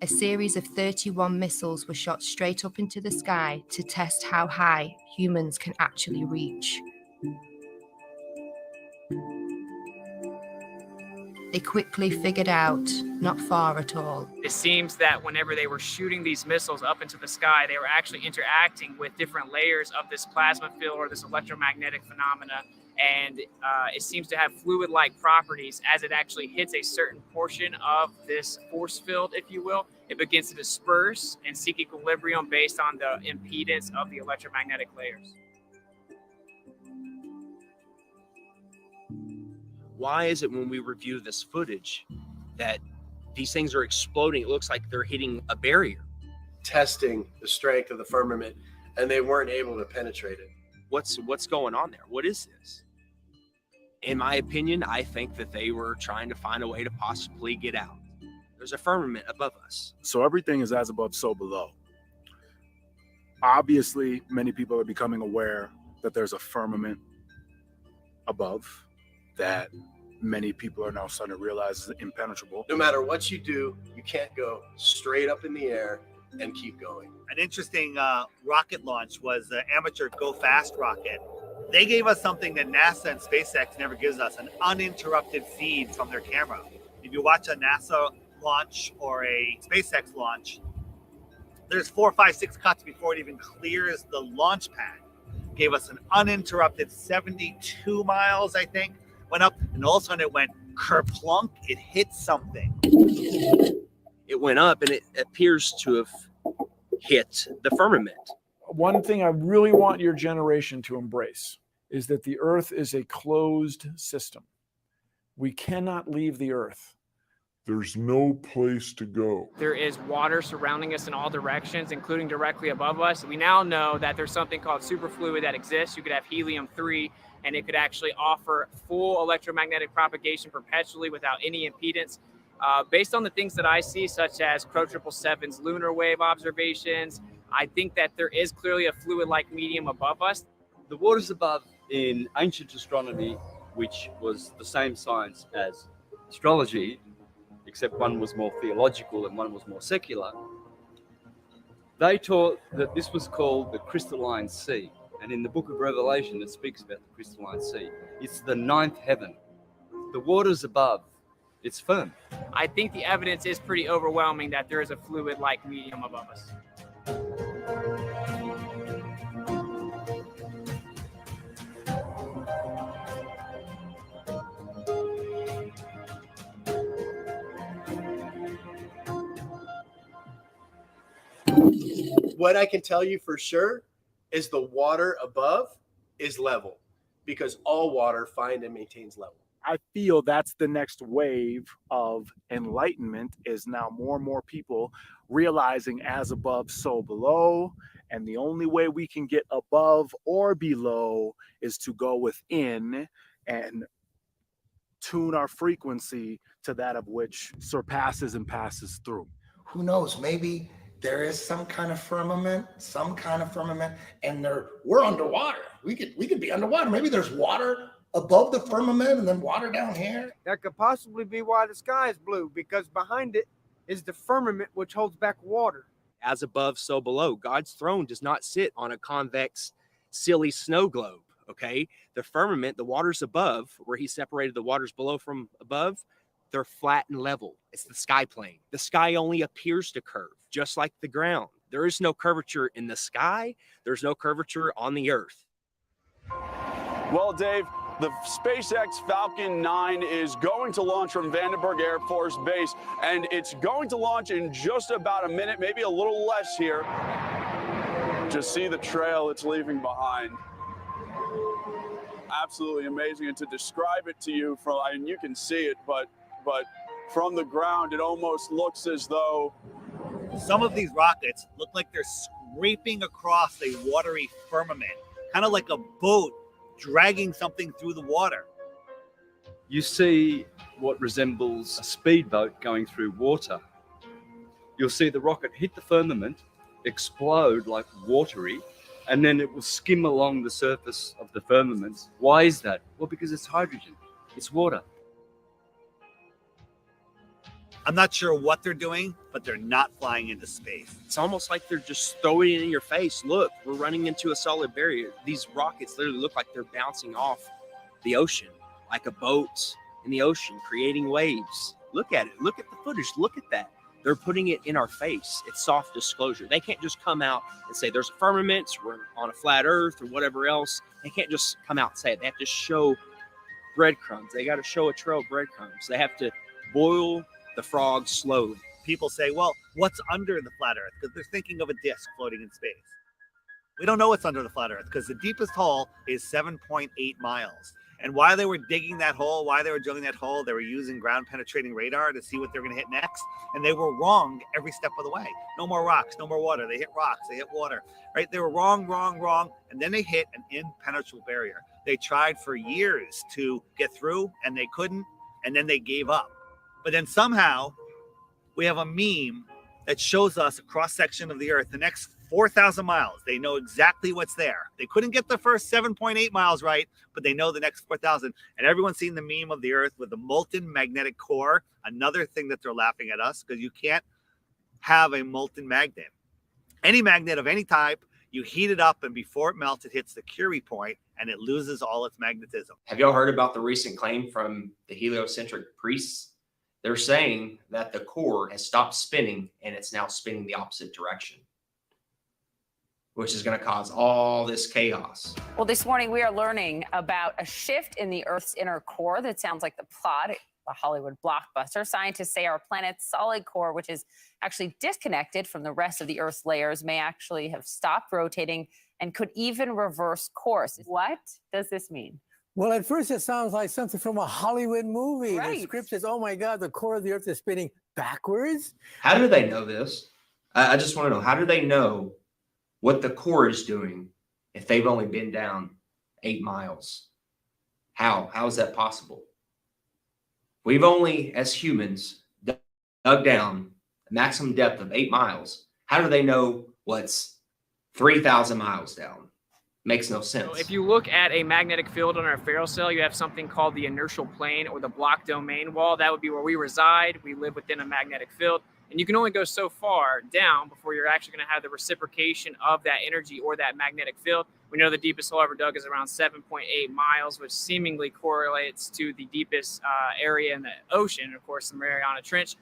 S3: A series of 31 missiles were shot straight up into the sky to test how high humans can actually reach. They quickly figured out not far at all.
S10: It seems that whenever they were shooting these missiles up into the sky, they were actually interacting with different layers of this plasma field or this electromagnetic phenomena. And it seems to have fluid-like properties. As it actually hits a certain portion of this force field, if you will, it begins to disperse and seek equilibrium based on the impedance of the electromagnetic layers.
S1: Why is it when we review this footage that these things are exploding? It looks like they're hitting a barrier.
S16: Testing the strength of the firmament, and they weren't able to penetrate it.
S1: What's going on there? What is this? In my opinion, I think that they were trying to find a way to possibly get out. There's a firmament above us.
S4: So everything is as above, so below. Obviously, many people are becoming aware that there's a firmament above that many people are now starting to realize is impenetrable.
S16: No matter what you do, you can't go straight up in the air and keep going.
S8: An interesting rocket launch was the amateur Go Fast rocket. They gave us something that NASA and SpaceX never gives us, an uninterrupted feed from their camera. If you watch a NASA launch or a SpaceX launch, there's 4, 5, 6 cuts before it even clears the launch pad. Gave us an uninterrupted 72 miles, I think, went up, and all of a sudden it went kerplunk, it hit something.
S1: It went up and it appears to have hit the firmament.
S5: One thing I really want your generation to embrace is that the Earth is a closed system. We cannot leave the Earth.
S21: There's no place to go.
S10: There is water surrounding us in all directions, including directly above us. We now know that there's something called superfluid that exists. You could have helium-3, and it could actually offer full electromagnetic propagation perpetually without any impedance. Based on the things that I see, such as Crow 777's lunar wave observations, I think that there is clearly a fluid-like medium above us.
S2: The waters above in ancient astronomy, which was the same science as astrology, except one was more theological and one was more secular, they taught that this was called the crystalline sea. And in the book of Revelation, it speaks about the crystalline sea. It's the 9th heaven. The waters above, it's firm.
S10: I think the evidence is pretty overwhelming that there is a fluid-like medium above us.
S16: What I can tell you for sure is the water above is level, because all water finds and maintains level.
S4: I feel that's the next wave of enlightenment, is now more and more people realizing as above, so below. And the only way we can get above or below is to go within and tune our frequency to that of which surpasses and passes through.
S9: Who knows? Maybe there is some kind of firmament, and we're underwater. We could be underwater. Maybe there's water above the firmament and then water down here.
S17: That could possibly be why the sky is blue, because behind it is the firmament, which holds back water.
S1: As above, so below. God's throne does not sit on a convex, silly snow globe, okay? The firmament, the waters above, where he separated the waters below from above, they're flat and level. It's the sky plane. The sky only appears to curve, just like the ground. There is no curvature in the sky. There's no curvature on the earth.
S22: Well, Dave, the SpaceX Falcon 9 is going to launch from Vandenberg Air Force Base, and it's going to launch in just about a minute, maybe a little less here. Just see the trail it's leaving behind. Absolutely amazing. And to describe it to you, and you can see it, but from the ground, it almost looks as though
S8: some of these rockets look like they're scraping across a watery firmament, kind of like a boat dragging something through the water.
S2: You see what resembles a speedboat going through water. You'll see the rocket hit the firmament, explode like watery, and then it will skim along the surface of the firmament. Why is that? Well, because it's hydrogen, it's water.
S8: I'm not sure what they're doing, but they're not flying into space.
S7: It's almost like they're just throwing it in your face. Look, we're running into a solid barrier. These rockets literally look like they're bouncing off the ocean, like a boat in the ocean, creating waves. Look at it. Look at the footage. Look at that. They're putting it in our face. It's soft disclosure. They can't just come out and say there's a firmament, we're on a flat earth or whatever else. They can't just come out and say it. They have to show breadcrumbs. They got to show a trail of breadcrumbs. They have to boil the frog slowly.
S8: People say, well, what's under the flat earth? Because they're thinking of a disk floating in space. We don't know what's under the flat earth because the deepest hole is 7.8 miles. And while they were digging that hole, while they were drilling that hole, they were using ground penetrating radar to see what they're going to hit next. And they were wrong every step of the way. No more rocks, no more water. They hit rocks, they hit water, right? They were wrong. And then they hit an impenetrable barrier. They tried for years to get through and they couldn't. And then they gave up. But then somehow we have a meme that shows us a cross section of the earth, the next 4,000 miles. They know exactly what's there. They couldn't get the first 7.8 miles right, but they know the next 4,000. And everyone's seen the meme of the earth with the molten magnetic core. Another thing that they're laughing at us because you can't have a molten magnet. Any magnet of any type, you heat it up and before it melts, it hits the Curie point and it loses all its magnetism.
S7: Have y'all heard about the recent claim from the heliocentric priests? They're saying that the core has stopped spinning and it's now spinning the opposite direction, which is going to cause all this chaos.
S11: Well, this morning we are learning about a shift in the Earth's inner core that sounds like the plot of a Hollywood blockbuster. Scientists say our planet's solid core, which is actually disconnected from the rest of the Earth's layers, may actually have stopped rotating and could even reverse course. What does this mean?
S12: Well, at first it sounds like something from a Hollywood movie.
S11: Right.
S12: The script says, oh my God, the core of the earth is spinning backwards.
S7: How do they know this? I just want to know, how do they know what the core is doing if they've only been down 8 miles? How is that possible? We've only, as humans, dug down a maximum depth of 8 miles. How do they know what's 3,000 miles down? Makes no sense.
S10: So if you look at a magnetic field on our ferrocell, you have something called the inertial plane or the block domain wall. That would be where we reside. We live within a magnetic field. And you can only go so far down before you're actually going to have the reciprocation of that energy or that magnetic field. We know the deepest hole ever dug is around 7.8 miles, which seemingly correlates to the deepest area in the ocean, of course, the Mariana Trench.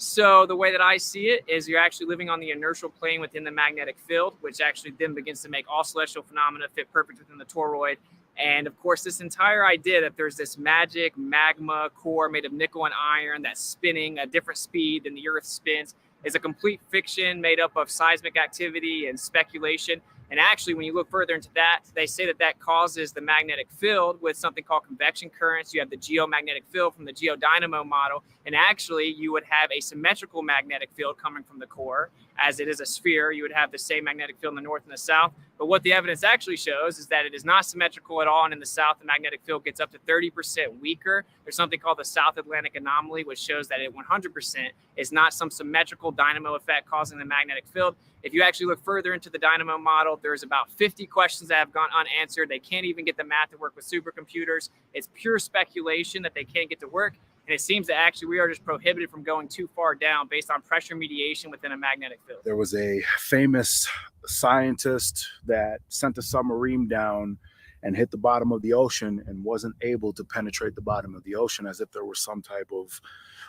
S10: So the way that I see it is you're actually living on the inertial plane within the magnetic field, which actually then begins to make all celestial phenomena fit perfect within the toroid. And of course, this entire idea that there's this magic magma core made of nickel and iron that's spinning at a different speed than the Earth spins is a complete fiction made up of seismic activity and speculation. And actually, when you look further into that, they say that that causes the magnetic field with something called convection currents. You have the geomagnetic field from the geodynamo model. And actually, you would have a symmetrical magnetic field coming from the core. As it is a sphere, you would have the same magnetic field in the north and the south. But what the evidence actually shows is that it is not symmetrical at all. And in the south, the magnetic field gets up to 30% weaker. There's something called the South Atlantic anomaly, which shows that it 100% is not some symmetrical dynamo effect causing the magnetic field. If you actually look further into the dynamo model, there's about 50 questions that have gone unanswered. They can't even get the math to work with supercomputers. It's pure speculation that they can't get to work. And it seems that actually we are just prohibited from going too far down based on pressure mediation within a magnetic field.
S4: There was a famous scientist that sent a submarine down and hit the bottom of the ocean and wasn't able to penetrate the bottom of the ocean, as if there was some type of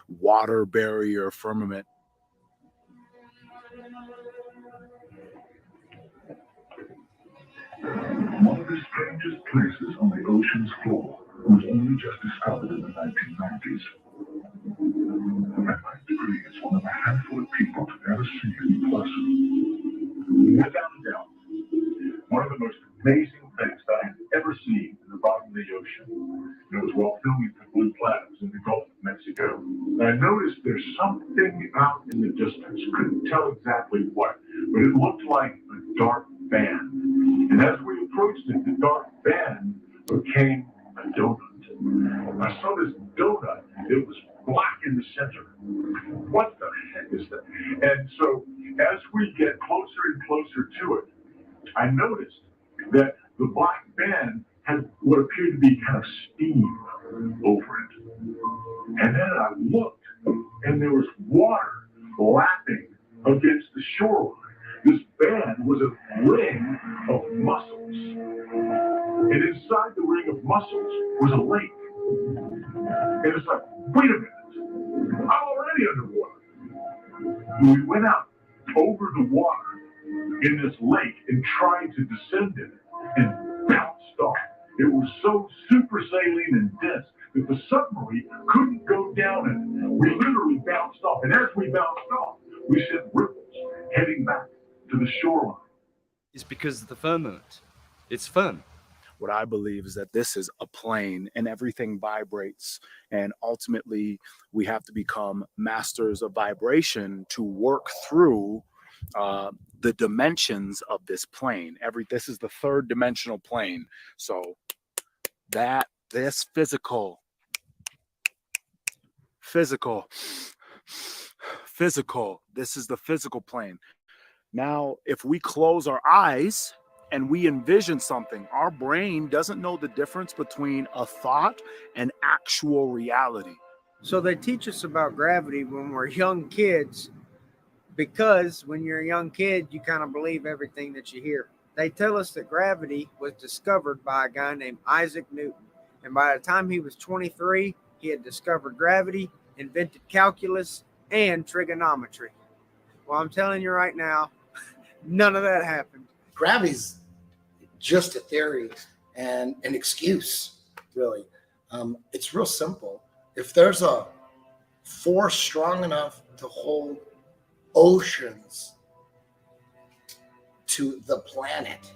S4: water barrier firmament.
S21: One of the strangest places on the ocean's floor was only just discovered in the 1990s. The Brevard degree is one of a handful of people to ever see it in person. Without a doubt, one of the most amazing things that I have ever seen in the bottom of the ocean. It was while filming for Blue Planet in the Gulf of Mexico. And I noticed there's something out in the distance. Couldn't tell exactly what, but it looked like a dark band. And as we approached it, the dark band became a donut. I saw this donut. It was black in the center. What the heck is that? And so as we get closer and closer to it, I noticed that the black band had what appeared to be kind of steam over it. And then I looked, and there was water lapping against the shoreline. This band was a ring of mussels. And inside the ring of mussels was a lake. And it's like, wait a minute, I'm already underwater. And we went out over the water in this lake and tried to descend in it and bounced off. It was so super saline and dense that the submarine couldn't go down in it. We literally bounced off. And as we bounced off, we sent ripples heading back to the shoreline.
S2: It's because of the firmament. It's firm.
S4: What I believe is that this is a plane and everything vibrates. And ultimately, we have to become masters of vibration to work through the dimensions of this plane. This is the third dimensional plane. So this physical, this is the physical plane. Now, if we close our eyes and we envision something, our brain doesn't know the difference between a thought and actual reality.
S17: So they teach us about gravity when we're young kids, because when you're a young kid, you kind of believe everything that you hear. They tell us that gravity was discovered by a guy named Isaac Newton. And by the time he was 23, he had discovered gravity, invented calculus, and trigonometry. Well, I'm telling you right now, none of that happened.
S9: Gravity's just a theory and an excuse, really. It's real simple. If there's a force strong enough to hold oceans to the planet,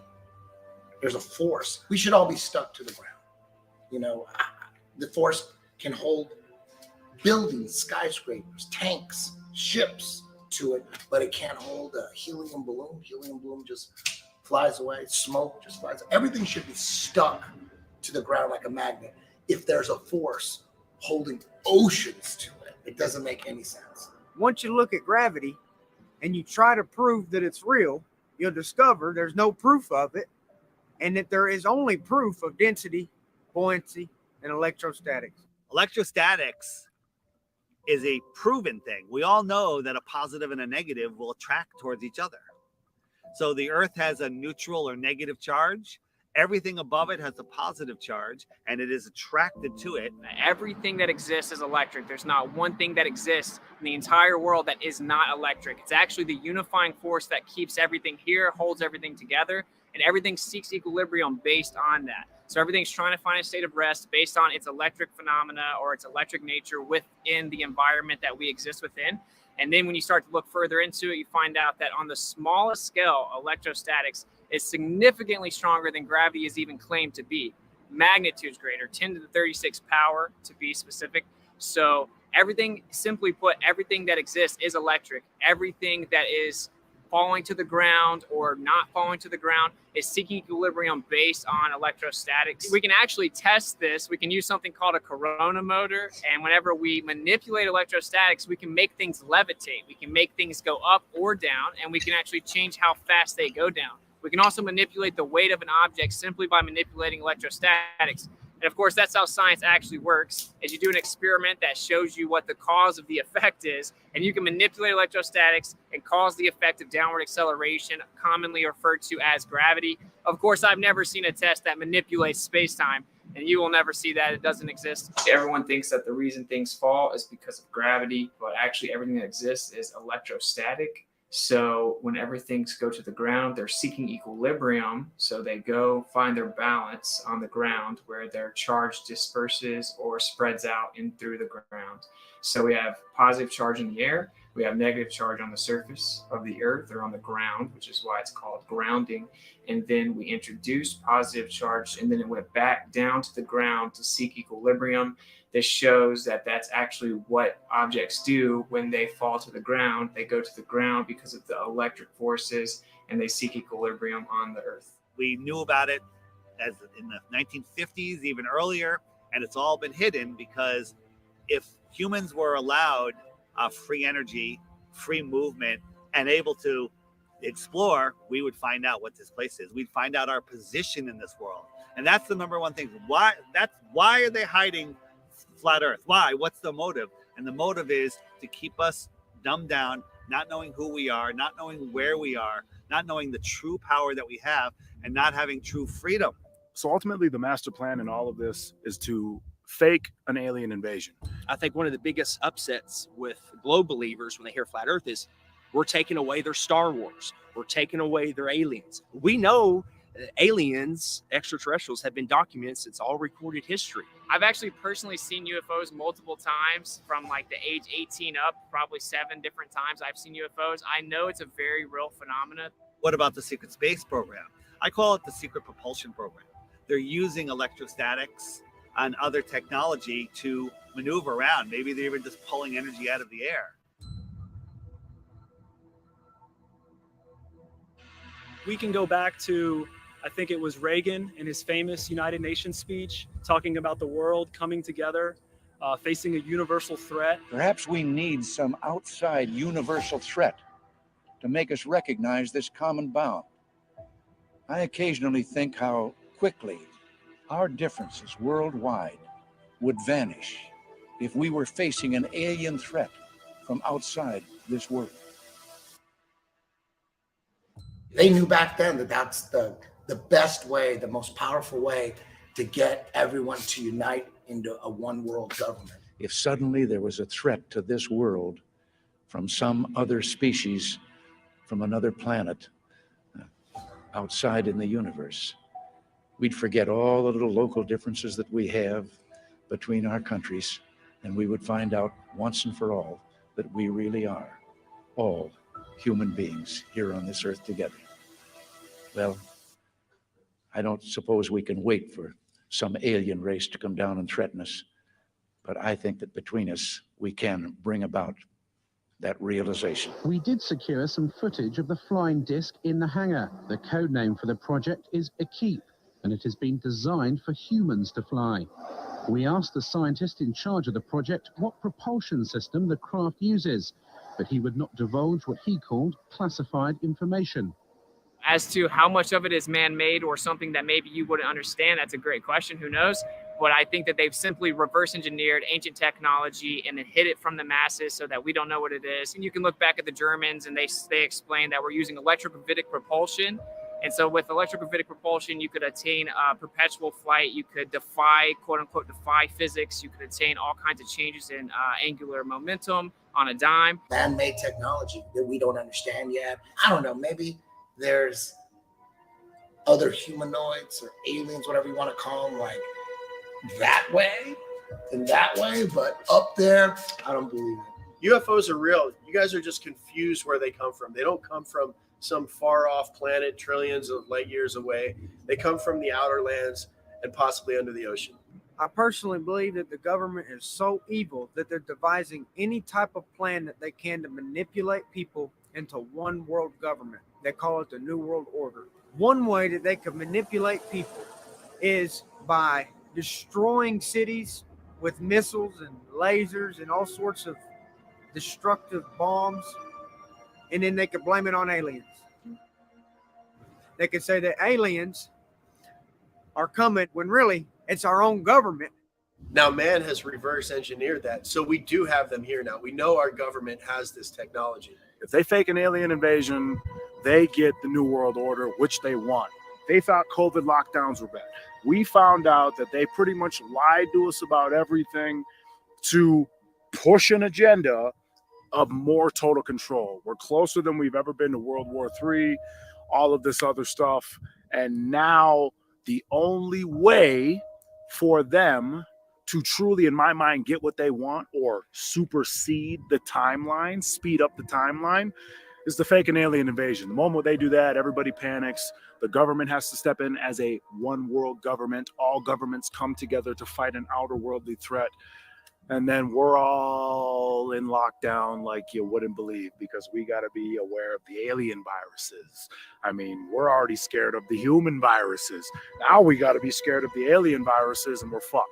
S9: there's a force. We should all be stuck to the ground. You know, the force can hold buildings, skyscrapers, tanks, ships to it, but it can't hold a helium balloon. Helium balloon just flies away. Smoke just flies away. Everything should be stuck to the ground like a magnet. If there's a force holding oceans to it, it doesn't make any sense.
S17: Once you look at gravity and you try to prove that it's real, you'll discover there's no proof of it, and that there is only proof of density, buoyancy, and electrostatics.
S8: Electrostatics is a proven thing. We all know that a positive and a negative will attract towards each other. So the Earth has a neutral or negative charge. Everything above it has a positive charge, and it is attracted to it.
S10: Everything that exists is electric. There's not one thing that exists in the entire world that is not electric. It's actually the unifying force that keeps everything here, holds everything together, and everything seeks equilibrium based on that. So everything's trying to find a state of rest based on its electric phenomena or its electric nature within the environment that we exist within. And then when you start to look further into it, you find out that on the smallest scale, electrostatics is significantly stronger than gravity is even claimed to be. Magnitudes greater, 10 to the 36 power to be specific. So everything, simply put, everything that exists is electric. Everything that is falling to the ground or not falling to the ground is seeking equilibrium based on electrostatics. We can actually test this. We can use something called a corona motor. And whenever we manipulate electrostatics, we can make things levitate. We can make things go up or down, and we can actually change how fast they go down. We can also manipulate the weight of an object simply by manipulating electrostatics. And of course, that's how science actually works, is you do an experiment that shows you what the cause of the effect is, and you can manipulate electrostatics and cause the effect of downward acceleration, commonly referred to as gravity. Of course, I've never seen a test that manipulates space-time, and you will never see that. It doesn't exist. Everyone thinks that the reason things fall is because of gravity, but actually everything that exists is electrostatic. So whenever things go to the ground, they're seeking equilibrium. So they go find their balance on the ground where their charge disperses or spreads out in through the ground. So we have positive charge in the air. We have negative charge on the surface of the earth or on the ground, which is why it's called grounding. And then we introduced positive charge, and then it went back down to the ground to seek equilibrium. This shows that that's actually what objects do when they fall to the ground. They go to the ground because of the electric forces and they seek equilibrium on the Earth.
S8: We knew about it as in the 1950s, even earlier, and it's all been hidden because if humans were allowed free energy, free movement, and able to explore, we would find out what this place is. We'd find out our position in this world. And that's the number one thing. Why are they hiding flat Earth? Why? What's the motive? And the motive is to keep us dumbed down, not knowing who we are, not knowing where we are, not knowing the true power that we have, and not having true freedom.
S4: So ultimately, the master plan in all of this is to fake an alien invasion.
S7: I think one of the biggest upsets with globe believers when they hear flat Earth is we're taking away their Star Wars. We're taking away their aliens. We know aliens, extraterrestrials, have been documented since all recorded history.
S10: I've actually personally seen UFOs multiple times from like the age 18 up, probably 7 different times I've seen UFOs. I know it's a very real phenomenon.
S8: What about the secret space program? I call it the secret propulsion program. They're using electrostatics and other technology to maneuver around. Maybe they're even just pulling energy out of the air.
S25: We can go back to, I think it was Reagan in his famous United Nations speech, talking about the world coming together, facing a universal threat.
S13: Perhaps we need some outside universal threat to make us recognize this common bound. I occasionally think how quickly our differences worldwide would vanish if we were facing an alien threat from outside this world.
S9: They knew back then that that's the best way, the most powerful way to get everyone to unite into a one world government.
S13: If suddenly there was a threat to this world from some other species, from another planet, outside in the universe, we'd forget all the little local differences that we have between our countries, and we would find out once and for all that we really are all human beings here on this earth together. Well, I don't suppose we can wait for some alien race to come down and threaten us, but I think that between us, we can bring about that realization.
S14: We did secure some footage of the flying disc in the hangar. The code name for the project is Equipe, and it has been designed for humans to fly. We asked the scientist in charge of the project what propulsion system the craft uses, but he would not divulge what he called classified information.
S10: As to how much of it is man-made or something that maybe you wouldn't understand, that's a great question, who knows? But I think that they've simply reverse engineered ancient technology and then hid it from the masses so that we don't know what it is. And you can look back at the Germans and they explain that we're using electrogravitic propulsion. And so with electrogravitic propulsion, you could attain perpetual flight. You could defy, quote unquote, defy physics. You could attain all kinds of changes in angular momentum on a dime.
S9: Man-made technology that we don't understand yet. I don't know, maybe there's other humanoids or aliens, whatever you want to call them, like that way and that way, but up there, I don't believe it.
S16: UFOs are real. You guys are just confused where they come from. They don't come from some far off planet trillions of light years away. They come from the outer lands and possibly under the ocean.
S17: I personally believe that the government is so evil that they're devising any type of plan that they can to manipulate people into one world government. They call it the New World Order. One way that they could manipulate people is by destroying cities with missiles and lasers and all sorts of destructive bombs, and then they could blame it on aliens. They could say that aliens are coming when really it's our own government.
S16: Now, man has reverse engineered that. So we do have them here now. We know our government has this technology.
S4: If they fake an alien invasion, they get the New World Order, which they want. They thought COVID lockdowns were bad. We found out that they pretty much lied to us about everything to push an agenda of more total control. We're closer than we've ever been to World War III, all of this other stuff. And now the only way for them to truly, in my mind, get what they want or supersede the timeline, speed up the timeline, is to fake an alien invasion. The moment they do that, everybody panics. The government has to step in as a one world government. All governments come together to fight an outer worldly threat. And then we're all in lockdown like you wouldn't believe, because we got to be aware of the alien viruses. I mean, we're already scared of the human viruses. Now we got to be scared of the alien viruses, and we're fucked.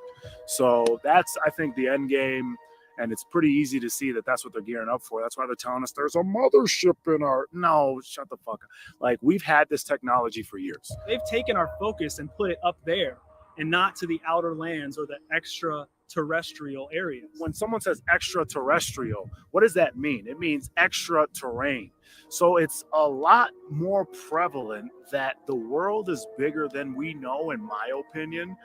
S4: So that's, I think, the end game. And it's pretty easy to see that that's what they're gearing up for. That's why they're telling us there's a mothership in our... No, shut the fuck up. Like, we've had this technology for years.
S25: They've taken our focus and put it up there and not to the outer lands or the extraterrestrial areas.
S4: When someone says extraterrestrial, what does that mean? It means extra terrain. So it's a lot more prevalent that the world is bigger than we know, in my opinion,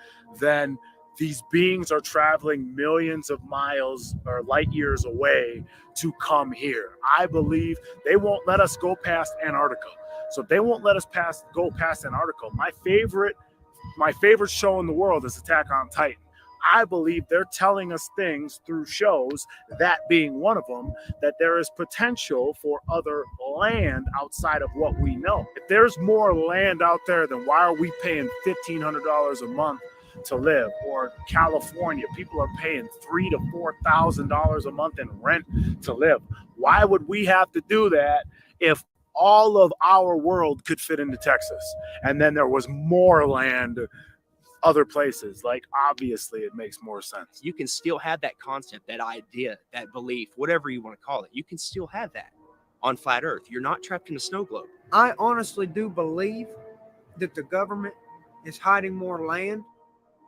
S4: than these beings are traveling millions of miles or light years away to come here. I believe they won't let us go past Antarctica. So if they won't let us go past Antarctica, my favorite show in the world is Attack on Titan. I believe they're telling us things through shows, that being one of them, that there is potential for other land outside of what we know. If there's more land out there, then why are we paying $1,500 a month to live? Or California, people are paying $3,000 to $4,000 a month in rent to live. Why would we have to do that if all of our world could fit into Texas, and then there was more land other places? Like, obviously it makes more sense.
S7: You can still have that concept, that idea, that belief, whatever you want to call it. You can still have that on flat Earth. You're not trapped in a snow globe.
S17: I honestly do believe that the government is hiding more land.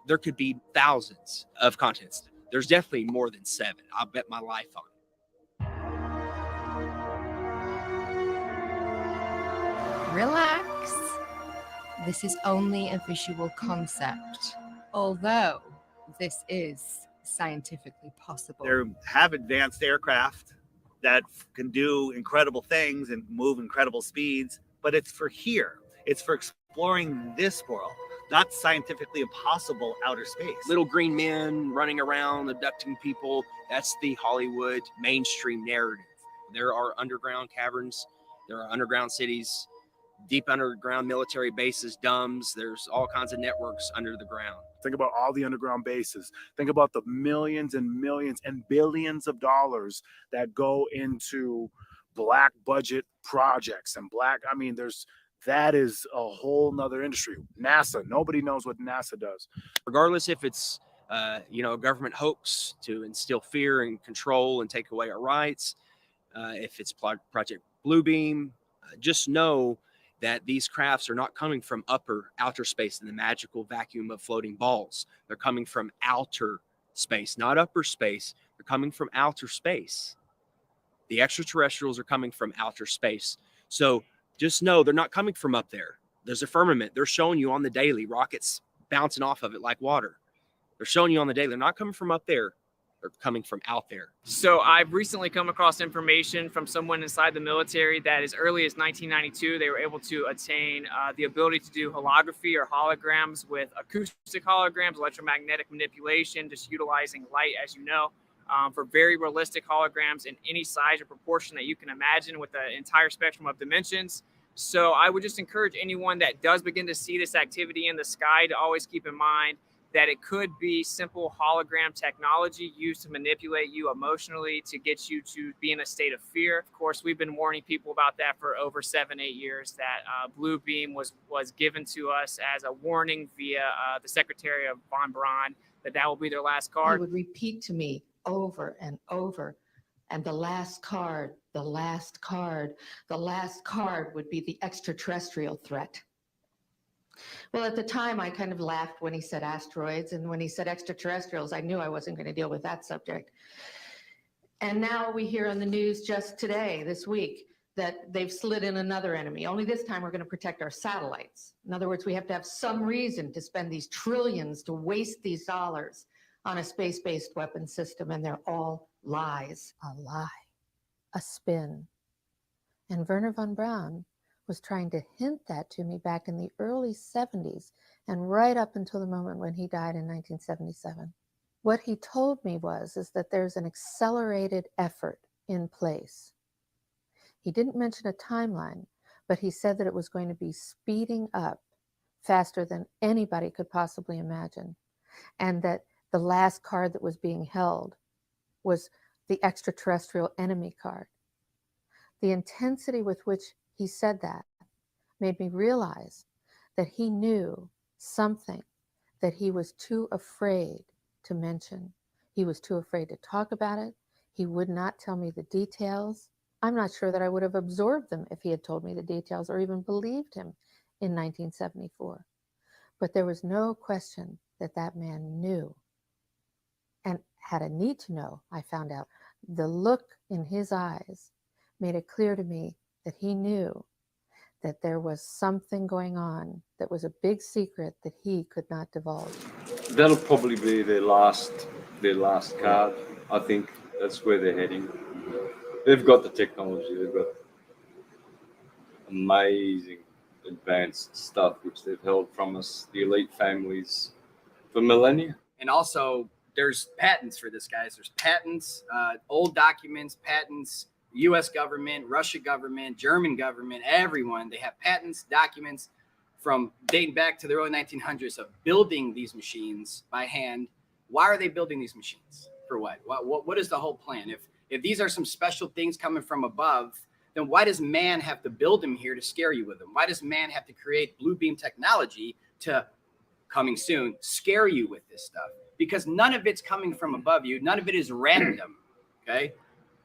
S7: There could be thousands of continents. There's definitely more than 7. I'll bet my life on it.
S3: Relax. This is only a visual concept, although this is scientifically possible.
S8: They have advanced aircraft that can do incredible things and move incredible speeds, but it's for here. It's for exploring this world, not scientifically impossible outer space.
S7: Little green men running around abducting people. That's the Hollywood mainstream narrative. There are underground caverns. There are underground cities, deep underground military bases, DUMBs. There's all kinds of networks under the ground.
S4: Think about all the underground bases. Think about the millions and millions and billions of dollars that go into black budget projects and that is a whole nother industry. NASA, nobody knows what NASA does.
S7: Regardless if it's a government hoax to instill fear and control and take away our rights, if it's Project Bluebeam, just know that these crafts are not coming from outer space in the magical vacuum of floating balls. They're coming from outer space, not upper space. They're coming from outer space. The extraterrestrials are coming from outer space. So just know they're not coming from up there. There's a firmament. They're showing you on the daily, rockets bouncing off of it like water. They're showing you on the daily. They're not coming from up there. They're coming from out there.
S10: So I've recently come across information from someone inside the military that as early as 1992, they were able to attain the ability to do holography or holograms with acoustic holograms, electromagnetic manipulation, just utilizing light, as you know, for very realistic holograms in any size or proportion that you can imagine with the entire spectrum of dimensions. So I would just encourage anyone that does begin to see this activity in the sky to always keep in mind that it could be simple hologram technology used to manipulate you emotionally to get you to be in a state of fear. Of course, we've been warning people about that for over 7-8 years, that Blue Beam was given to us as a warning via the Secretary of Von Braun, that will be their last card.
S6: He would repeat to me over and over, and the last card, the last card, the last card would be the extraterrestrial threat. Well, at the time, I kind of laughed when he said asteroids, and when he said extraterrestrials, I knew I wasn't going to deal with that subject. And now we hear on the news just today, this week, that they've slid in another enemy. Only this time we're going to protect our satellites. In other words, we have to have some reason to spend these trillions, to waste these dollars on a space-based weapon system, and they're all lies.
S15: A lie, a spin. And Wernher von Braun was trying to hint that to me back in the early 70s and right up until the moment when he died in 1977. What he told me is that there's an accelerated effort in place. He didn't mention a timeline, but he said that it was going to be speeding up faster than anybody could possibly imagine, and that the last card that was being held was the extraterrestrial enemy card. The intensity with which he said that made me realize that he knew something that he was too afraid to mention. He was too afraid to talk about it. He would not tell me the details. I'm not sure that I would have absorbed them if he had told me the details or even believed him in 1974. But there was no question that that man knew and had a need to know. I found out the look in his eyes made it clear to me that he knew that there was something going on that was a big secret that he could not divulge.
S18: That'll probably be their last card. I think that's where they're heading. They've got the technology. They've got amazing advanced stuff which they've held from us, the elite families, for millennia.
S19: And also, there's patents for this, guys. There's patents, old documents, patents, U.S. government, Russia government, German government, everyone. They have patents, documents from dating back to the early 1900s of building these machines by hand. Why are they building these machines? For what? What is the whole plan? If these are some special things coming from above, then why does man have to build them here to scare you with them? Why does man have to create blue beam technology to, coming soon, scare you with this stuff? Because none of it's coming from above you. None of it is random, okay?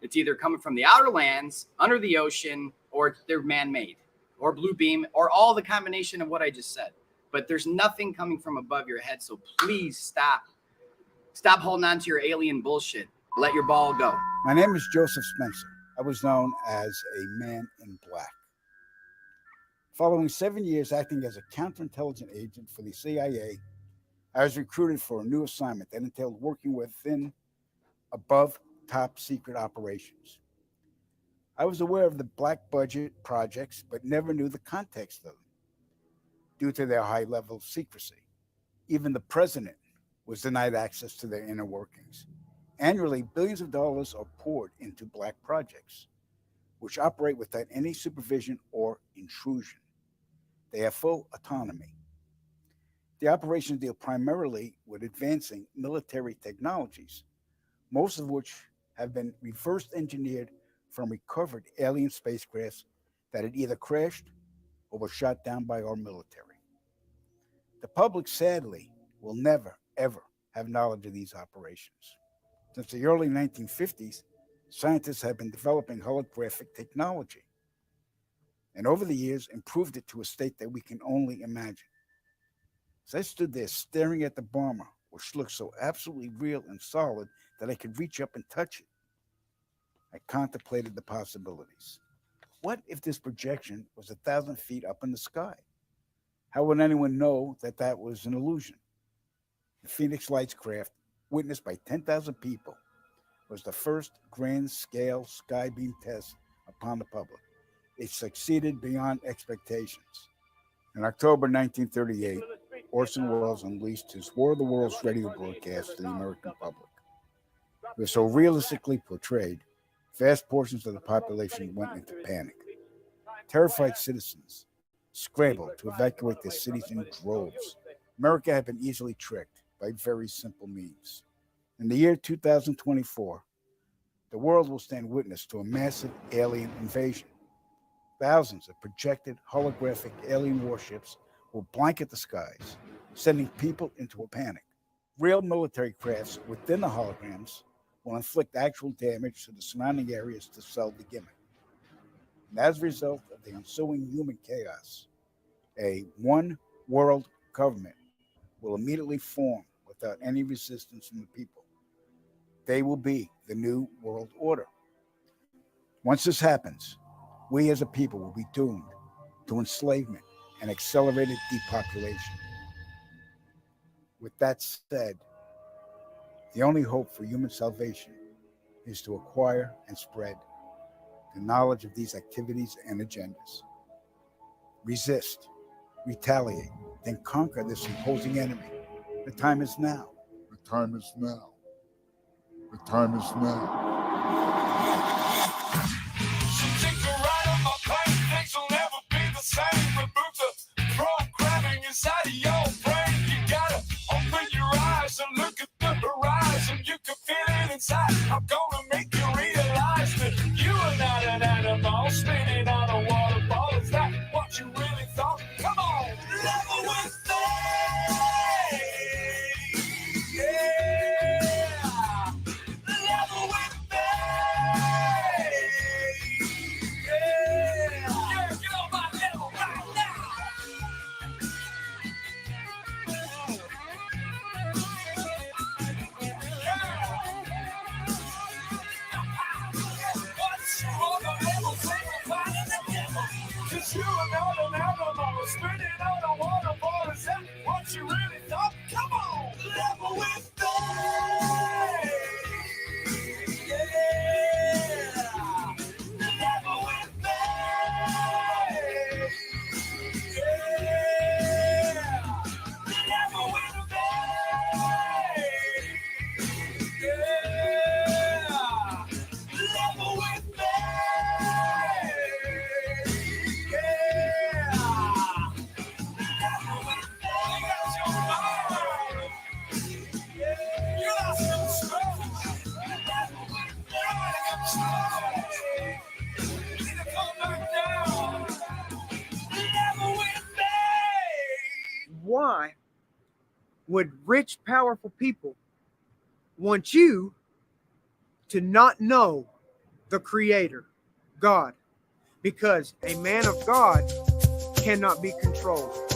S19: It's either coming from the outer lands, under the ocean, or they're man-made, or blue beam, or all the combination of what I just said. But there's nothing coming from above your head, so please stop. Stop holding on to your alien bullshit. Let your ball go.
S20: My name is Joseph Spencer. I was known as a man in black. Following 7 years acting as a counterintelligence agent for the CIA, I was recruited for a new assignment that entailed working within above top secret operations. I was aware of the black budget projects, but never knew the context of them due to their high level of secrecy. Even the president was denied access to their inner workings. Annually, billions of dollars are poured into black projects, which operate without any supervision or intrusion. They have full autonomy. The operations deal primarily with advancing military technologies, most of which have been reverse engineered from recovered alien spacecrafts that had either crashed or were shot down by our military. The public, sadly, will never, ever have knowledge of these operations. Since the early 1950s, scientists have been developing holographic technology, and over the years improved it to a state that we can only imagine. As I stood there staring at the bomber, which looked so absolutely real and solid that I could reach up and touch it, I contemplated the possibilities. What if this projection was 1,000 feet up in the sky? How would anyone know that that was an illusion? The Phoenix Lights craft, witnessed by 10,000 people, was the first grand-scale skybeam test upon the public. It succeeded beyond expectations. In October 1938, Orson Welles unleashed his War of the Worlds radio broadcast to the American public. It was so realistically portrayed, vast portions of the population went into panic. Terrified citizens scrambled to evacuate their cities in droves. America had been easily tricked by very simple means. In the year 2024, the world will stand witness to a massive alien invasion. Thousands of projected holographic alien warships will blanket the skies, sending people into a panic. Real military crafts within the holograms will inflict actual damage to the surrounding areas to sell the gimmick. And as a result of the ensuing human chaos, a one world government will immediately form without any resistance from the people. They will be the new world order. Once this happens, we as a people will be doomed to enslavement and accelerated depopulation. With that said, the only hope for human salvation is to acquire and spread the knowledge of these activities and agendas. Resist, retaliate, then conquer this imposing enemy. The time is now. The time is now. The time is now.
S23: Inside of your brain, you gotta open your eyes and look at the horizon. You can feel it inside. I'm going
S1: Spinning on a waterfall, is that what you really thought? Come on, level with faith. Yeah, level with faith. Yeah, level with faith. Yeah, level with faith. Yeah, level with faith. That's your power. Yeah, you lost control. Level with faith. Control. Need to come back down. Level with faith.
S17: Why would rich, powerful people want you to not know the Creator, God? Because a man of God cannot be controlled.